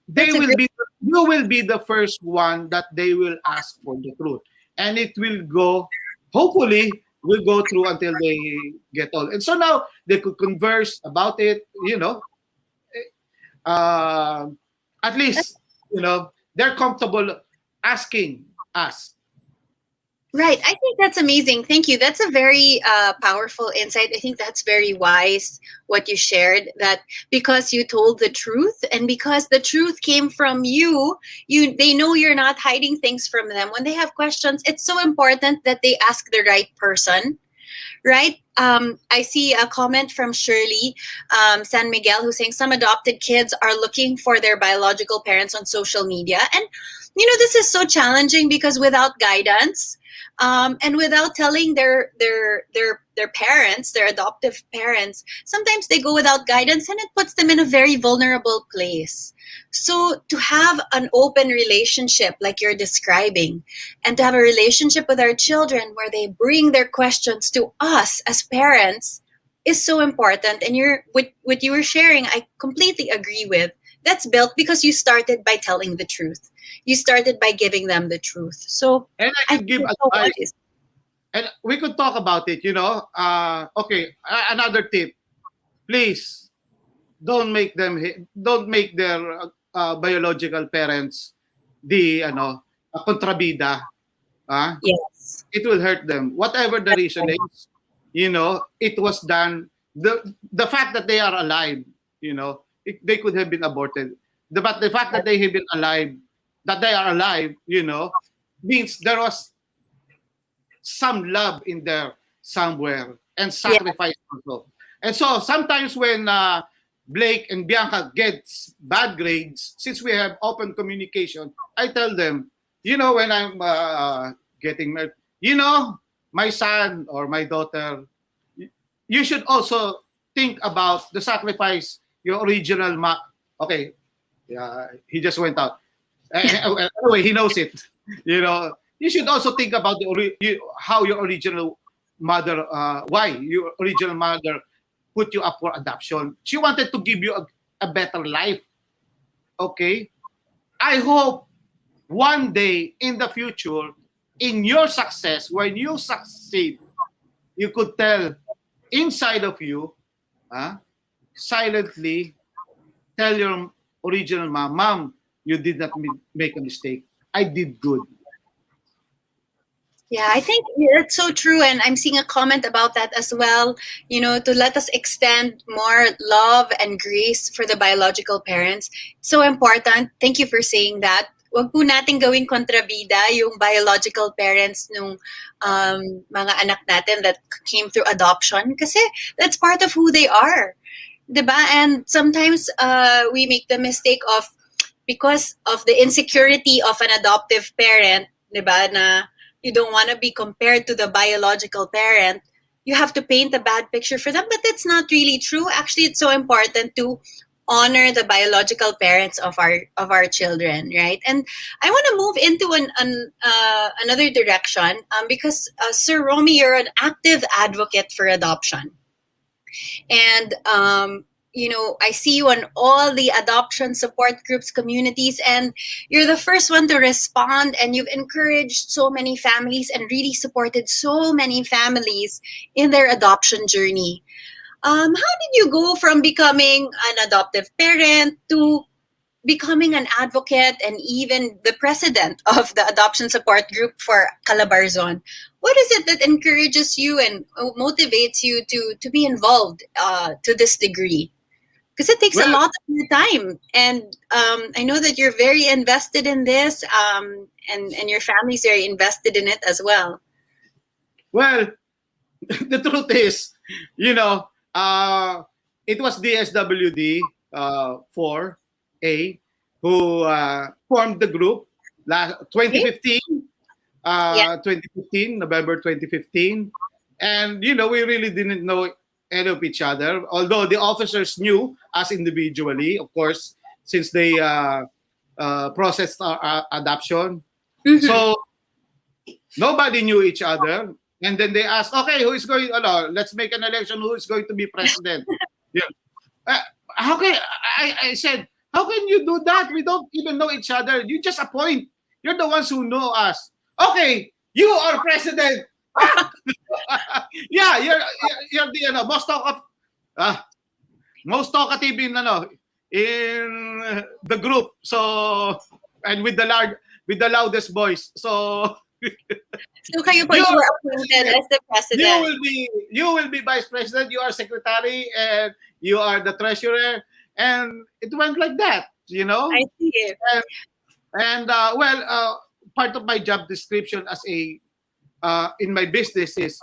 N: You will be the first one that they will ask for the truth. And it will go, hopefully, will go through until they get old. And so now they could converse about it, at least, they're comfortable asking us.
M: Right. I think that's amazing. Thank you. That's a very powerful insight. I think that's very wise what you shared, that because you told the truth and because the truth came from you, they know you're not hiding things from them. When they have questions, it's so important that they ask the right person. Right? I see a comment from Shirley San Miguel who's saying some adopted kids are looking for their biological parents on social media. And, this is so challenging because without guidance, and without telling their parents, their adoptive parents, sometimes they go without guidance and it puts them in a very vulnerable place. So to have an open relationship like you're describing, and to have a relationship with our children where they bring their questions to us as parents is so important. And what you were sharing, I completely agree with. That's built because you started by telling the truth. You started by giving them the truth. So,
N: and I could give advice. And we could talk about it, okay, another tip. Please don't make their biological parents the kontrabida.
M: Yes.
N: It will hurt them. Whatever the reason is, it was done. The fact that they are alive, they could have been aborted. But the fact that they have been alive, that they are alive, means there was some love in there somewhere and sacrifice also. And so sometimes when Blake and Bianca gets bad grades, since we have open communication, I tell them, when I'm getting married, my son or my daughter, you should also think about the sacrifice your original okay, he just went out. Anyway, he knows it. You should also think about how your original mother, why your original mother put you up for adoption. She wanted to give you a better life. Okay? I hope one day in the future, in your success, when you succeed, you could tell inside of you, silently, tell your original mom, you did not make a mistake. I did good.
M: Yeah, I think that's so true. And I'm seeing a comment about that as well, to let us extend more love and grace for the biological parents. So important. Thank you for saying that. Wag po natin gawing kontrabida yung biological parents nung mga anak natin that came through adoption, kasi that's part of who they are. Diba? And sometimes we make the mistake of, because of the insecurity of an adoptive parent, diba, na you don't want to be compared to the biological parent, you have to paint a bad picture for them. But that's not really true. Actually, it's so important to honor the biological parents of our children, right? And I want to move into another direction, because Sir Romy, you're an active advocate for adoption. And I see you on all the adoption support groups communities, and you're the first one to respond, and you've encouraged so many families and really supported so many families in their adoption journey. How did you go from becoming an adoptive parent to becoming an advocate and even the president of the adoption support group for Calabarzon? What is it that encourages you and motivates you to be involved to this degree? Because it takes a
N: Well,
M: lot of your time, and I know that you're very invested in this, and your family's very invested in it as well.
N: well, the truth is, you know, it was DSWD 4A who formed the group last 2015,
M: Yeah.
N: 2015, November 2015. And, we really didn't know any of each other, although the officers knew us individually, of course, since they processed our adoption.
M: Mhm.
N: So nobody knew each other. And then they asked, okay, who is going, let's make an election, who is going to be president? Yeah. How can, I said, how can you do that? We don't even know each other. You just appoint. You're the ones who know us. Okay, you are president. Yeah, you're the most talkative in the group. So, and with the loudest voice. So
M: So kayo po, you were appointed as the president.
N: you will be vice president, you are secretary, and you are the treasurer, and it went like that.
M: I see it.
N: And part of my job description as a in my business is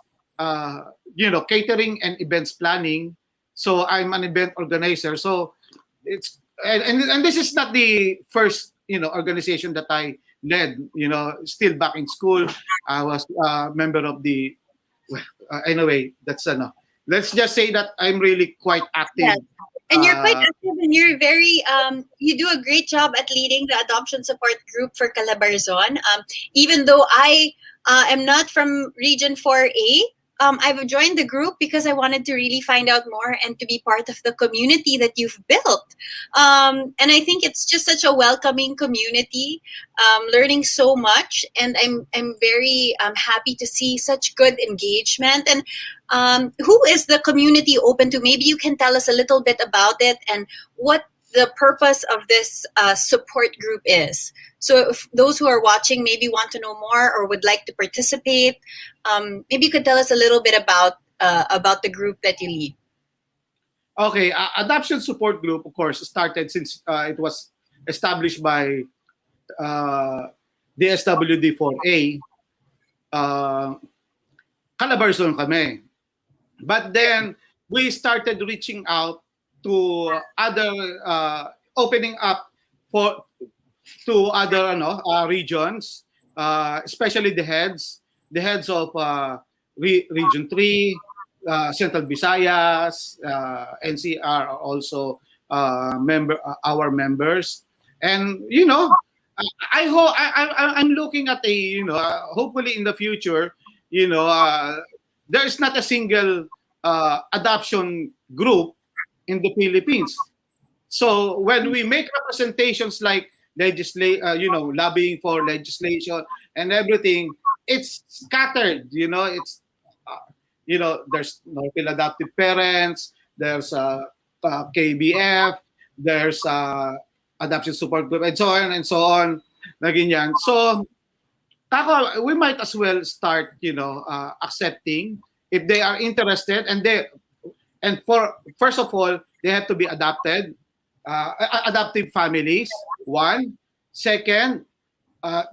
N: catering and events planning. So I'm an event organizer. So it's and this is not the first organization that I led. Still back in school, I was a member of the. Anyway, that's let's just say that I'm really quite active.
M: Yes. And you're quite active, and you're very you do a great job at leading the adoption support group for Calabarzon. Even though I am not from Region 4A, I've joined the group because I wanted to really find out more and to be part of the community that you've built. And I think it's just such a welcoming community, learning so much, and I'm very happy to see such good engagement. And who is the community open to? Maybe you can tell us a little bit about it and what the purpose of this support group is. So if those who are watching maybe want to know more or would like to participate, maybe you could tell us a little bit about the group that you lead.
N: Okay, Adoption Support Group, of course, started since it was established by the SWD4A. Calabarzon kami. But then we started reaching out to other, opening up to other regions, especially the heads of Region 3, Central Visayas, NCR are also our members. And I hope I'm looking at hopefully in the future, there's not a single adoption group in the Philippines. So when we make representations like lobbying for legislation and everything, it's scattered. It's there's Northfield Adoptive Parents, there's KBF, there's Adoption Support Group, and so on and so on. So we might as well start, accepting if they are interested, and first of all, they have to be adopted, adoptive families. One, second,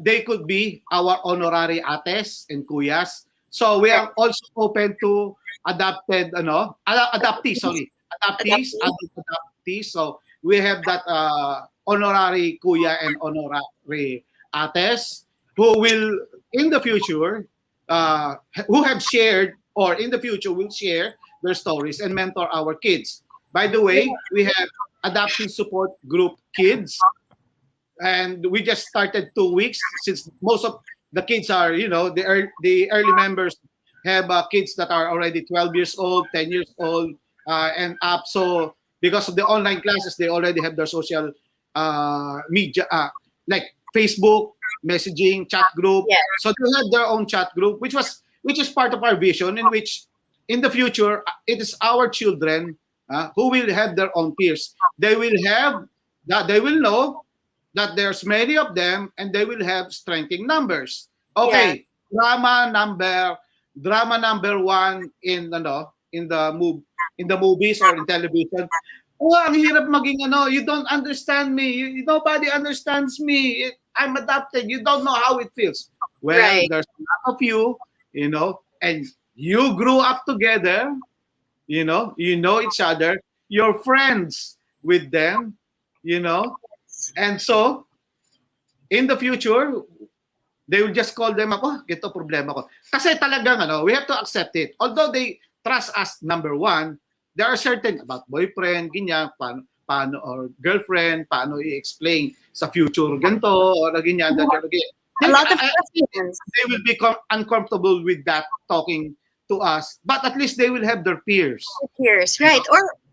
N: they could be our honorary ates and kuyas. So we are also open to adoptees. So we have that honorary kuya and honorary ates who will in the future who have shared or in the future will share their stories and mentor our kids. By the way, we have Adoption Support Group Kids, and we just started 2 weeks since most of the kids are, the early members have kids that are already 12 years old, 10 years old, and up. So because of the online classes, they already have their social media, like Facebook, messaging, chat group.
C: Yes.
N: So they have their own chat group, which is part of our vision, in which in the future it is our children who will have their own peers. They will have that. They will know that there's many of them, and they will have strengthening numbers. Okay, drama number one in the movies or in television. Oh, ang hirap maging you don't understand me. Nobody understands me. I'm adopted. You don't know how it feels. Well,
C: Right.
N: there's a lot of you, and you grew up together, you know each other, you're friends with them, and so in the future, they will just call them up, oh, gito problema ko. Kasi talagang, we have to accept it. Although they trust us, number one, there are certain about boyfriend, ganyan, paano or girlfriend, paano i-explain sa future ganito, or ganyan,
C: A lot of
N: questions. They will become uncomfortable with that talking to us, but at least they will have their peers.
M: Peers, right?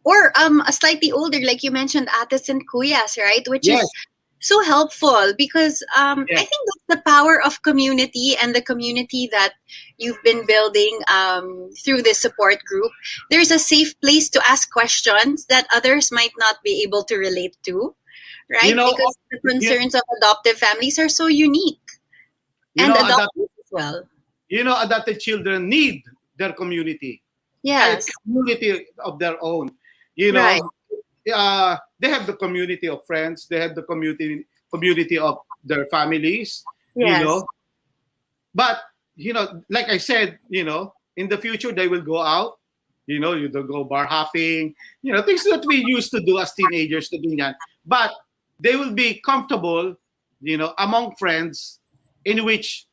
M: Or a slightly older, like you mentioned, ates and kuyas, right? Which
N: Yes.
M: is so helpful because I think that's the power of community and the community that you've been building through this support group. There's a safe place to ask questions that others might not be able to relate to, right? Because the concerns of adoptive families are so unique. And adoptees as well.
N: Adopted children need their community.
M: Yes.
N: A community of their own.
M: Right.
N: They have the community of friends. They have the community of their families.
M: Yes.
N: But like I said, in the future they will go out. You don't go bar hopping. Things that we used to do as teenagers to do that. But they will be comfortable, among friends, in which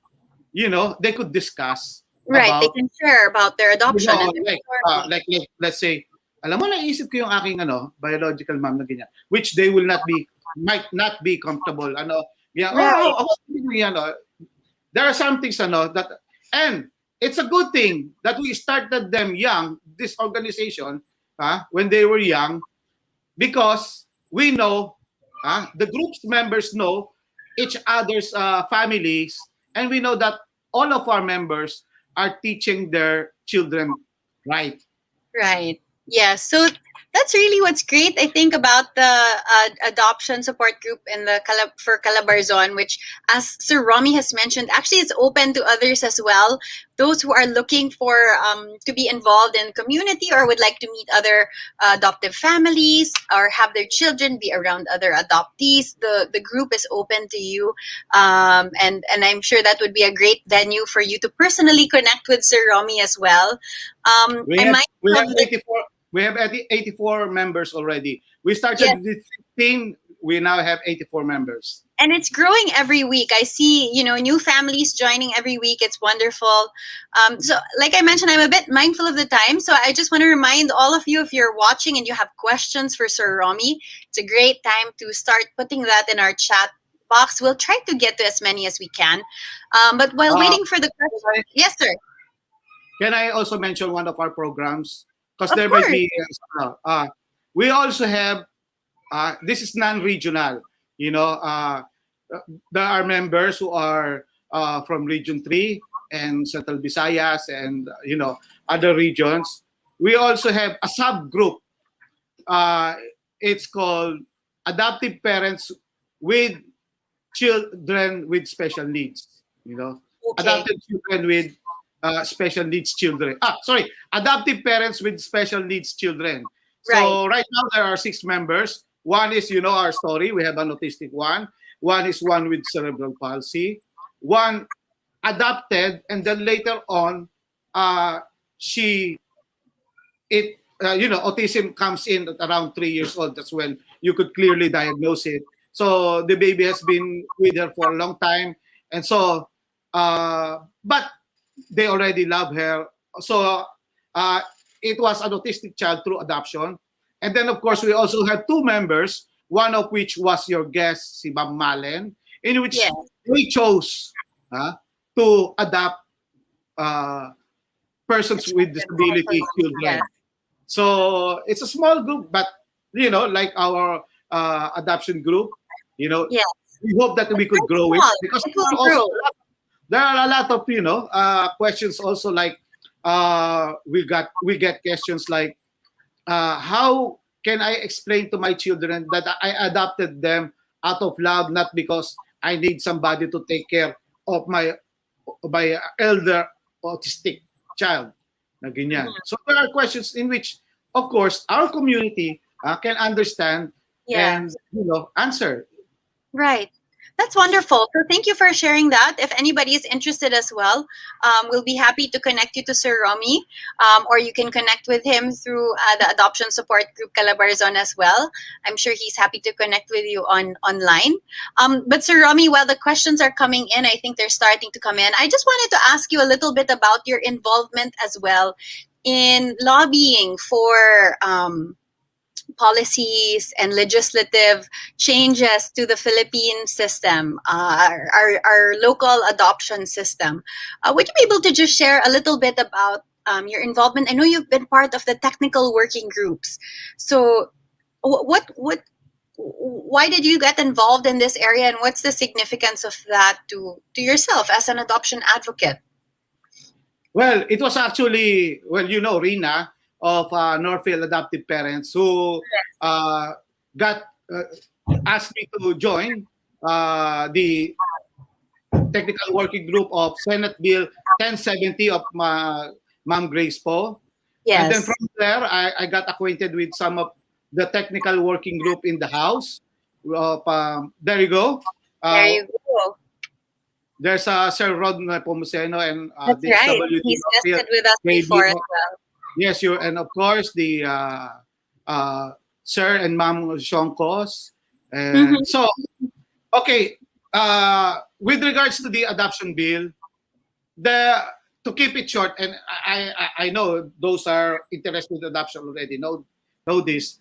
N: they could discuss.
M: Right,
N: about,
M: they can share about their adoption. And their story.
N: like let's say, alam mo, naisip ko yung aking biological mom na ganyan, which they might not be comfortable.
M: Right.
N: There are some things that, and it's a good thing that we started them young, this organization, when they were young, because we know, the group's members know each other's families, and we know that all of our members are teaching their children right.
M: Right. Yeah. So that's really what's great, I think, about the adoption support group in the for Calabarzon, which, as Sir Romy has mentioned, actually is open to others as well. Those who are looking for to be involved in community or would like to meet other adoptive families or have their children be around other adoptees, the group is open to you, and I'm sure that would be a great venue for you to personally connect with Sir Romy as well.
N: We have 84 members already. We started with 15. We now have 84 members.
M: And it's growing every week. I see, new families joining every week. It's wonderful. So like I mentioned, I'm a bit mindful of the time. So I just want to remind all of you, if you're watching and you have questions for Sir Romy, it's a great time to start putting that in our chat box. We'll try to get to as many as we can. But while waiting for the question, yes, sir.
N: Can I also mention one of our programs? Because there might be, we also have, this is non-regional, there are members who are from Region 3 and Central Visayas and, other regions. We also have a subgroup. It's called Adoptive Parents with Children with Special Needs, Adopted Children with special needs children. Adoptive parents with special needs children. So right now there are 6 members. One is, our story. We have an autistic one. One is one with cerebral palsy. One adopted, and then later on, autism comes in at around 3 years old. That's when you could clearly diagnose it. So the baby has been with her for a long time, and so, but they already love her. So it was an autistic child through adoption. And then, of course, we also have 2 members, one of which was your guest, si Ma'am Malen, in which we chose to adopt persons with disability children. So it's a small group, but like our adoption group,
M: Yes.
N: we hope that we could grow it, because
M: It will grow.
N: there are a lot of questions also, like we get questions like, how can I explain to my children that I adopted them out of love, not because I need somebody to take care of my elder autistic child, na ganyan. So there are questions in which, of course, our community can understand and
M: Yes.
N: answer.
M: Right. That's wonderful. So thank you for sharing that. If anybody is interested as well, we'll be happy to connect you to Sir Romy, or you can connect with him through the Adoption Support Group CALABARZON as well. I'm sure he's happy to connect with you online. But Sir Romy, while the questions are coming in, I think they're starting to come in. I just wanted to ask you a little bit about your involvement as well in lobbying for policies and legislative changes to the Philippine system, our local adoption system. Would you be able to just share a little bit about your involvement? I know you've been part of the technical working groups. So why did you get involved in this area, and what's the significance of that to yourself as an adoption advocate?
N: Well, it was actually, Rina, of Northfield Adoptive Parents, who got asked me to join the technical working group of Senate Bill 1070 of Ma'am Grace Po.
M: Yes.
N: And then from there, I got acquainted with some of the technical working group in the House. There you go.
M: There you go.
N: There's Sir Rod Pomuceno and
M: That's right. He's tested with us before as well.
N: Yes, and of course the Sir and Ma'am Shonkos. And so, okay, with regards to the adoption bill, to keep it short, and I know those are interested in adoption already know this.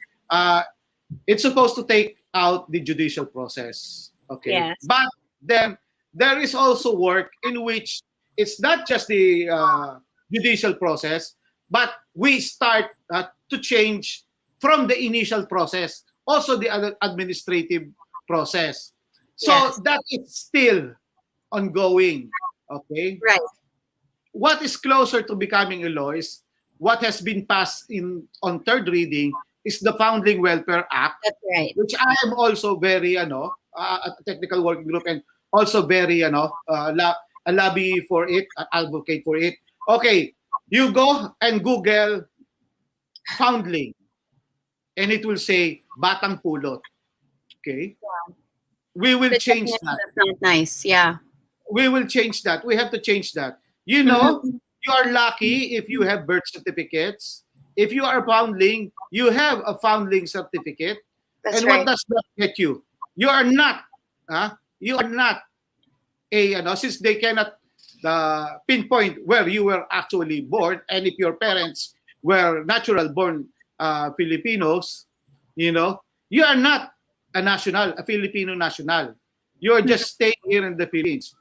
N: It's supposed to take out the judicial process. Okay,
M: yes.
N: But then there is also work in which it's not just the judicial process, but we start to change from the initial process, also the other administrative process. So
M: yes.
N: That is still ongoing. Okay.
M: Right.
N: What is closer to becoming a law is what has been passed on third reading is the Foundling Welfare Act.
M: That's right.
N: Which I am also very at the technical working group, and also very lobby for it, advocate for it. Okay, you go and Google Foundling, and it will say Batang Pulot. Okay,
M: wow.
N: We will change that.
M: That's not nice. Yeah,
N: we will change that. We have to change that. You are lucky if you have birth certificates. If you are foundling, you have a foundling certificate.
M: That's
N: and
M: right.
N: What does that get you? You are not. You are not since they cannot pinpoint where you were actually born, and if your parents were natural born Filipinos, you are not a Filipino national. You are just staying here in the Philippines.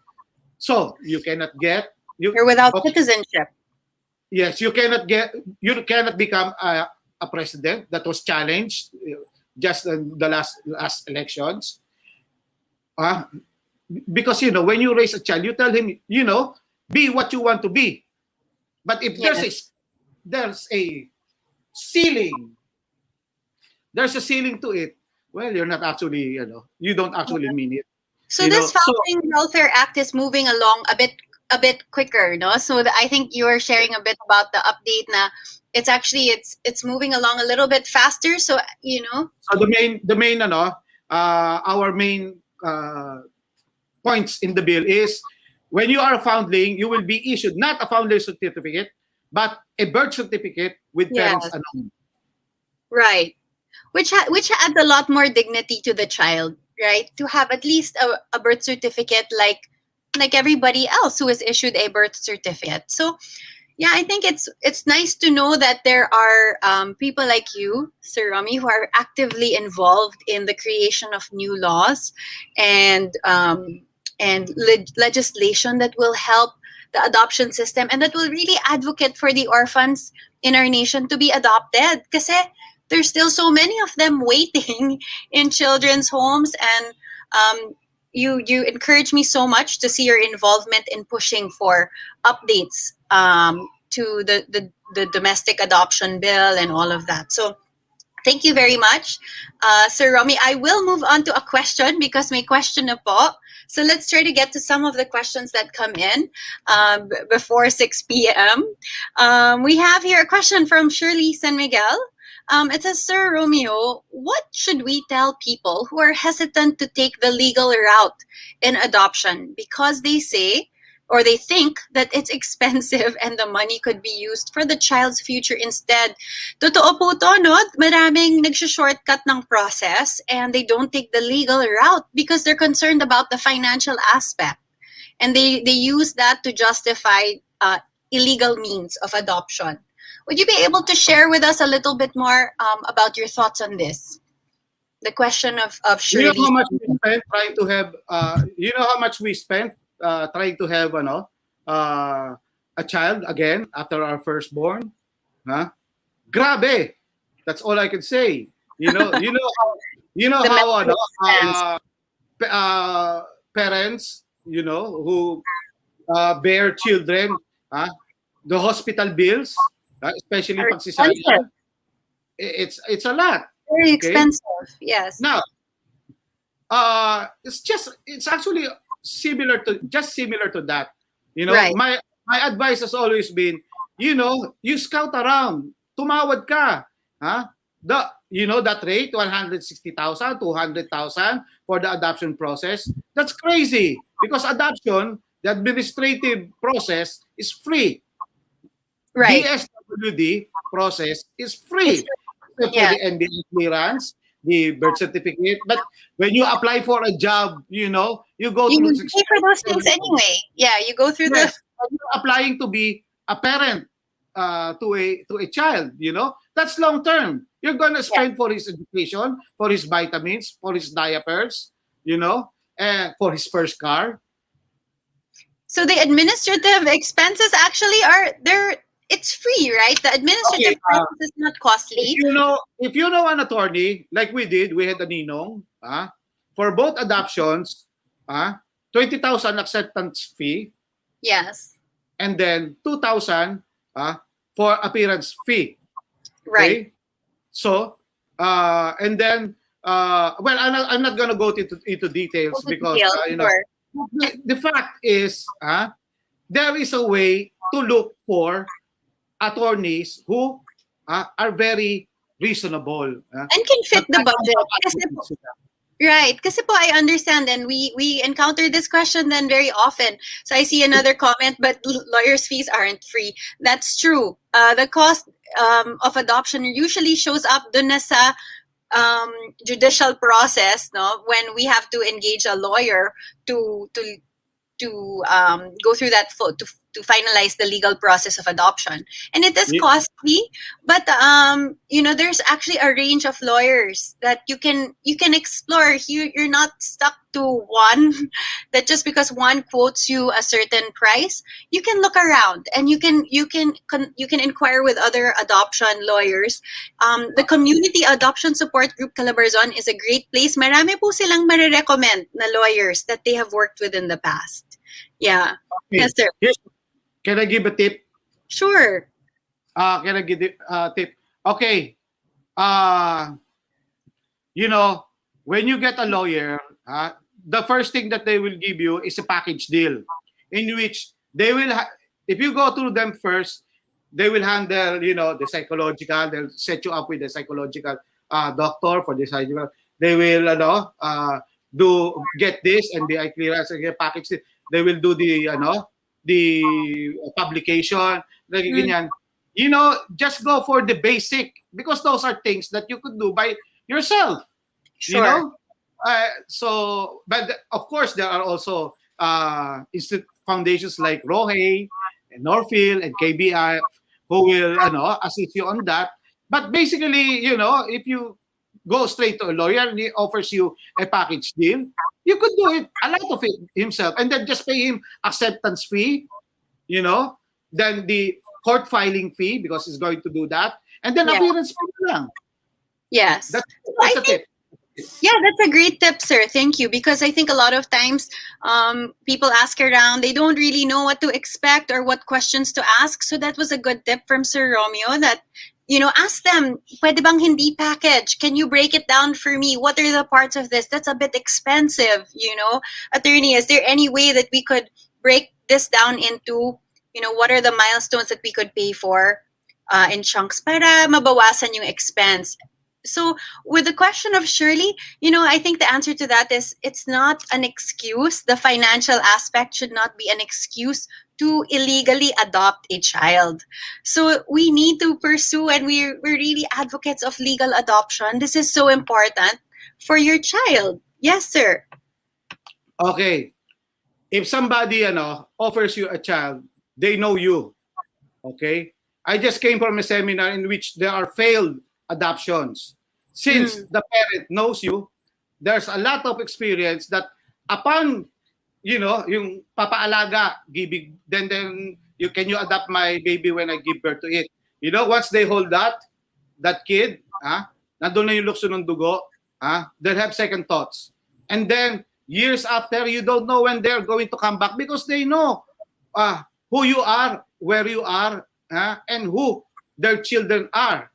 N: So you cannot get.
M: You're without citizenship.
N: Yes, you cannot become a president. That was challenged just in the last elections. Because when you raise a child, you tell him, be what you want to be. But if there's a ceiling, there's a ceiling to it. Well, you're not actually, you don't actually mean it.
M: So this Foundling Welfare Act is moving along a bit quicker, no? So I think you were sharing a bit about the update. Na it's actually it's moving along a little bit faster. So
N: So the main our main points in the bill is when you are a foundling, you will be issued not a foundling certificate, but a birth certificate with parents unknown.
M: Right, which adds a lot more dignity to the child, right? To have at least a birth certificate like everybody else who is issued a birth certificate. So yeah, I think it's nice to know that there are people like you, Sir Romy, who are actively involved in the creation of new laws and legislation that will help the adoption system and that will really advocate for the orphans in our nation to be adopted. Kasi there's still so many of them waiting in children's homes. And you encourage me so much to see your involvement in pushing for updates to the domestic adoption bill and all of that. So thank you very much, Sir Romy. I will move on to a question because may question na po. So let's try to get to some of the questions that come in before 6 p.m. We have here a question from Shirley San Miguel. It says, Sir Romeo, what should we tell people who are hesitant to take the legal route in adoption because they say or they think that it's expensive and the money could be used for the child's future instead? Totoo po to, no? Maraming nagsho-shortcut ng process and they don't take the legal route because they're concerned about the financial aspect. And they use that to justify illegal means of adoption. Would you be able to share with us a little bit more about your thoughts on this? The question of Shirley.
N: You know how much we spent trying to have, you know how much we spent trying to have a child again after our firstborn? Huh? Grabe! That's all I can say. You know how parents, who bear children, the hospital bills, especially pag-cesarean, it's a lot.
M: Very expensive, yes.
N: Now, it's actually similar to that.
M: Right.
N: My advice has always been, you scout around, tumawad ka, that rate, 160,000, 200,000 for the adoption process. That's crazy because adoption, the administrative process is free.
M: Right.
N: DSWD process is free. For the NBI clearance, the birth certificate. But when you apply for a job, you go through
M: pay for those things anyway. Yeah, you go through
N: Yes, you're applying to be a parent to a child. That's long term. You're gonna spend for his education, for his vitamins, for his diapers, and for his first car.
M: So the administrative expenses actually it's free, right? The administrative process is not costly.
N: If you know an attorney, like we did, we had a ninong, for both adoptions, 20,000 acceptance fee.
M: Yes.
N: And then 2,000 for appearance fee.
M: Right.
N: Okay? So, and then, I'm not going to go into details because, the fact is, there is a way to look for attorneys who are very reasonable.
M: And can fit the budget. Right. Kasi po I understand and we encounter this question then very often. So I see another comment, but lawyers' fees aren't free. That's true. The cost of adoption usually shows up dun na sa judicial process, no? When we have to engage a lawyer to go through that to finalize the legal process of adoption. And it is costly, but there's actually a range of lawyers that you can explore. You're not stuck to one that just because one quotes you a certain price, you can look around and you can inquire with other adoption lawyers. The Community Adoption Support Group CALABARZON is a great place. Marami po silang marirecommend na lawyers that they have worked with in the past. Yeah.
N: Okay.
M: Yes, sir.
N: Can I give a tip?
M: Sure.
N: Can I give a tip? Okay. When you get a lawyer, the first thing that they will give you is a package deal in which they will, if you go through them first, they will handle, the psychological, they'll set you up with a psychological doctor for the psychological. They will, get this and the clearance and get package deal. They will do the publication, ganyan. Just go for the basic because those are things that you could do by yourself.
M: Sure.
N: But of course there are also foundations like ROHE and Norfield and KBI who will assist you on that. But basically, if you go straight to a lawyer and he offers you a package deal, you could do it, a lot of it himself, and then just pay him acceptance fee, then the court filing fee because he's going to do that, and then appearance fee lang.
M: Yes.
N: That's
M: I
N: a
M: think
N: tip.
M: Yeah, that's a great tip, sir. Thank you. Because I think a lot of times people ask around, they don't really know what to expect or what questions to ask. So that was a good tip from Sir Romeo that, ask them, pwede bang hindi package? Can you break it down for me? What are the parts of this? That's a bit expensive, Attorney, is there any way that we could break this down into, what are the milestones that we could pay for in chunks para mabawasan yung expense? So with the question of Shirley, I think the answer to that is it's not an excuse. The financial aspect should not be an excuse to illegally adopt a child. So we need to pursue, and we're really advocates of legal adoption. This is so important for your child. Yes, sir.
N: Okay. If somebody offers you a child, they know you. Okay? I just came from a seminar in which there are failed adoptions. Since the parent knows you, there's a lot of experience that upon yung papaalaga, giving, then can you adopt my baby when I give birth to it? Once they hold that kid, nandun na yung lukso ng dugo, they'll have second thoughts. And then years after, you don't know when they're going to come back because they know who you are, where you are, and who their children are.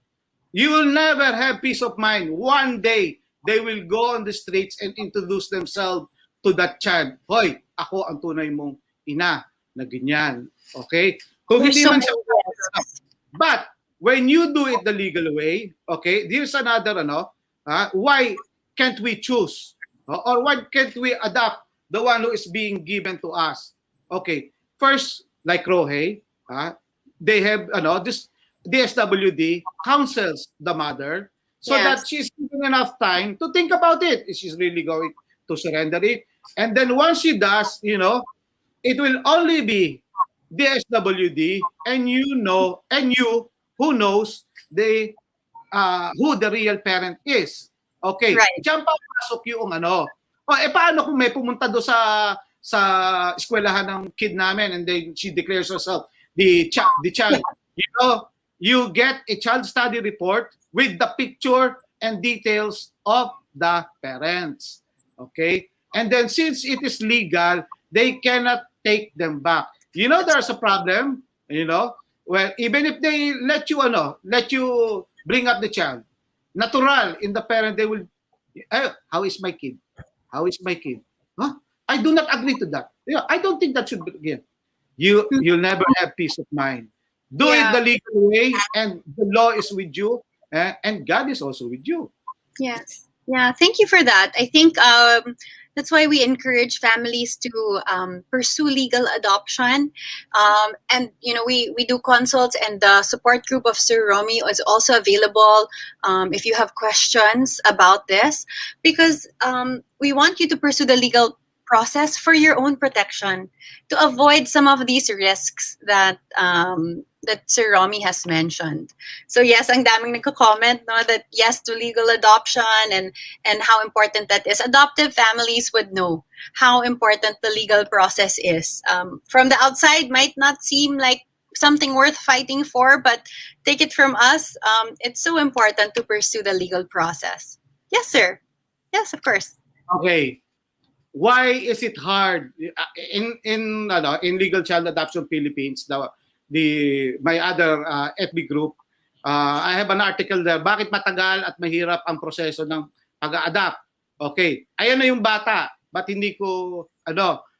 N: You will never have peace of mind. One day, they will go on the streets and introduce themselves to that child. Hoy, ako ang tunay mong ina na ganyan. Okay? Kung hindi man siya, but when you do it the legal way, okay, here's another, why can't we choose? Or why can't we adopt the one who is being given to us? Okay, first, like Rohe, they have, this DSWD counsels the mother so that she's given enough time to think about it. If she's really going to surrender it. And then once she does, it will only be DSWD and you who knows who the real parent is. Okay.
M: Right.
N: Diyan pa pasok yung paano kung may pumunta do sa eskwelahan ng kid namin and then she declares herself the child. You get a child study report with the picture and details of the parents. Okay? And then since it is legal, they cannot take them back. There's a problem, well, even if they let you bring up the child, natural in the parent, they will, how is my kid? How is my kid? Huh? I do not agree to that. I don't think that should be again. You'll never have peace of mind. Do it the legal way, and the law is with you, and God is also with you.
M: Yes. Yeah, thank you for that. I think that's why we encourage families to pursue legal adoption. And, we do consults, and the support group of Sir Romy is also available if you have questions about this, because we want you to pursue the legal process for your own protection to avoid some of these risks that that Sir Romy has mentioned. So yes, ang daming nagko-comment that yes to legal adoption and how important that is. Adoptive families would know how important the legal process is. From the outside, might not seem like something worth fighting for, but take it from us, it's so important to pursue the legal process. Yes, sir. Yes, of course.
N: Okay. Why is it hard in Legal Child Adoption Philippines, my other FB group, I have an article there, bakit matagal at mahirap ang proseso ng pag-adapt. Okay, ayan na yung bata, ba't hindi ko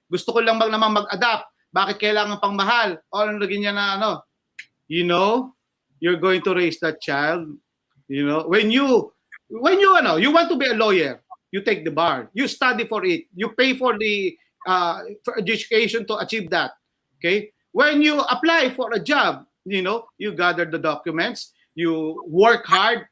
N: gusto ko lang naman mag-adapt, bakit kailangan pang mahal, o ano ganyan na you're going to raise that child, when you want to be a lawyer, you take the bar, you study for it, you pay for the for education to achieve that. Okay, when you apply for a job, you gather the documents, you work hard,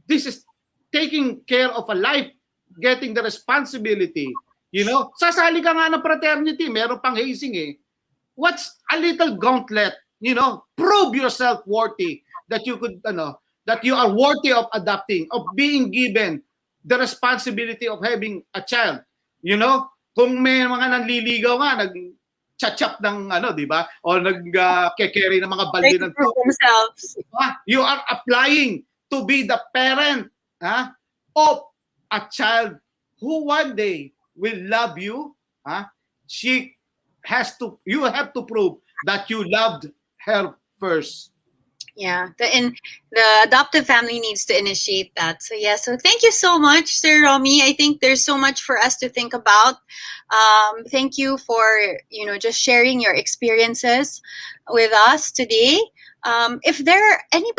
N: this is taking care of a life, getting the responsibility. Sasali ka nga ng fraternity, meron pang hazing What's a little gauntlet? Prove yourself worthy that you could that you are worthy of adopting, of being given the responsibility of having a child. Kung may mga nanliligaw nga, nag-chachap ng ano, di ba? O nag-carry ng mga balde
M: They
N: ng
M: prove
N: tubig.
M: themselves.
N: You are applying to be the parent of a child who one day will love you. You have to prove that you loved her first.
M: Yeah, the adoptive family needs to initiate that. So yeah, so thank you so much, Sir Romy. I think there's so much for us to think about. Thank you for just sharing your experiences with us today. If there are any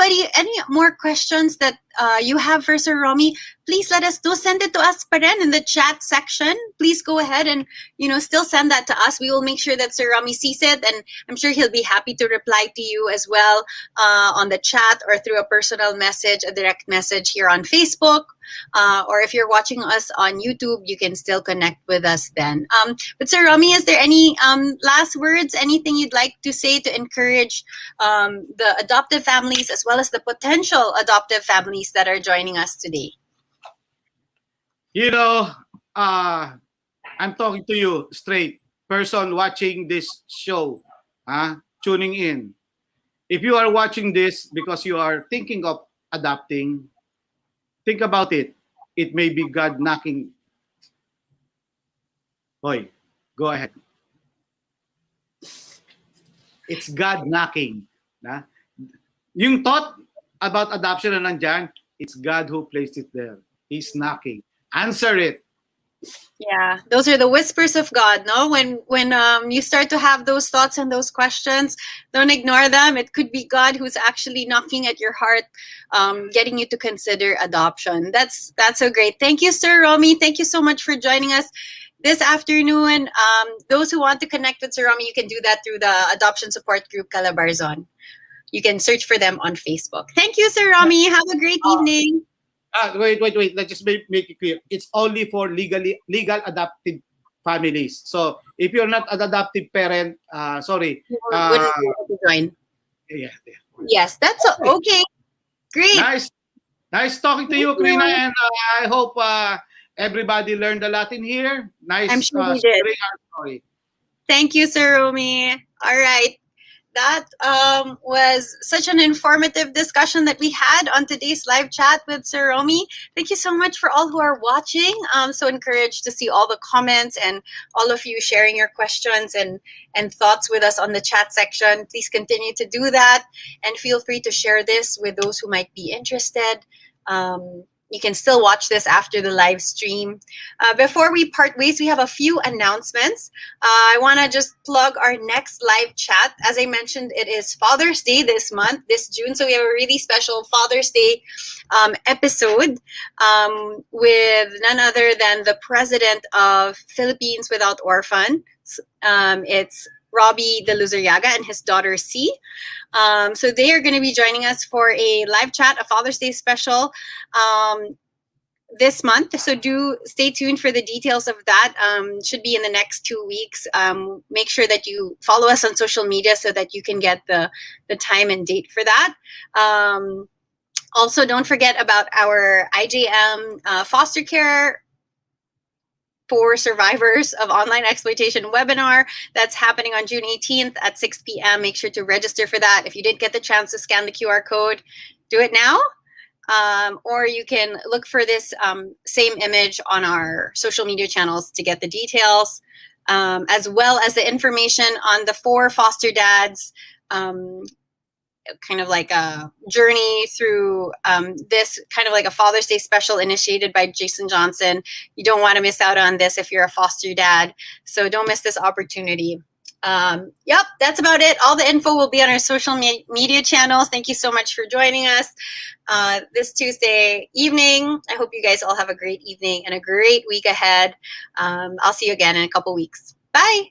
M: more questions that you have for Sir Romy, please let us know. Send it to us pa rin in the chat section. Please go ahead and still send that to us. We will make sure that Sir Romy sees it, and I'm sure he'll be happy to reply to you as well on the chat or through a personal message, a direct message here on Facebook. Or if you're watching us on YouTube, you can still connect with us then. But Sir Romy, is there any last words, anything you'd like to say to encourage the adoptive families as well as the potential adoptive families that are joining us today?
N: I'm talking to you straight, person watching this show, tuning in. If you are watching this because you are thinking of adopting, think about it. It may be God knocking. Hoy, go ahead. It's God knocking. Yung thought about adoption na nandyan, it's God who placed it there. He's knocking. Answer it.
M: Yeah, those are the whispers of God, no? When you start to have those thoughts and those questions, don't ignore them. It could be God who's actually knocking at your heart, getting you to consider adoption. That's so great. Thank you, Sir Romy. Thank you so much for joining us this afternoon. Those who want to connect with Sir Romy, you can do that through the Adoption Support Group CALABARZON. You can search for them on Facebook. Thank you, Sir Romy. Have a great evening.
N: Wait. Let's just make it clear. It's only for legal adopted families. So if you're not an adoptive parent, sorry.
M: Wouldn't be able to join.
N: Yeah.
M: Yes, that's okay. Great.
N: Nice talking to you, Krina, and I hope everybody learned a lot in here. Nice.
M: I'm sure we did.
N: Sharing our story.
M: Thank you, Sir Romy. All right. That was such an informative discussion that we had on today's live chat with Sir Romy. Thank you so much for all who are watching. I'm so encouraged to see all the comments and all of you sharing your questions and thoughts with us on the chat section. Please continue to do that and feel free to share this with those who might be interested. You can still watch this after the live stream. Before we part ways, we have a few announcements. I want to just plug our next live chat. As I mentioned, it is Father's Day this month, this June. So we have a really special Father's Day episode with none other than the president of Philippines Without Orphan. It's Robbie De Luzuriaga and his daughter C. So they are going to be joining us for a live chat, a Father's Day special this month. So do stay tuned for the details of that. Should be in the next 2 weeks. Make sure that you follow us on social media so that you can get the time and date for that. Also, don't forget about our IJM foster care for survivors of online exploitation webinar that's happening on June 18th at 6 p.m. Make sure to register for that. If you didn't get the chance to scan the QR code, do it now. Or you can look for this same image on our social media channels to get the details, as well as the information on the 4 foster dads, kind of like a journey through this kind of like a Father's Day special initiated by Jason Johnson. You don't want to miss out on this if you're a foster dad. So don't miss this opportunity. Yep, that's about it. All the info will be on our social media channels. Thank you so much for joining us this Tuesday evening. I hope you guys all have a great evening and a great week ahead. I'll see you again in a couple weeks. Bye.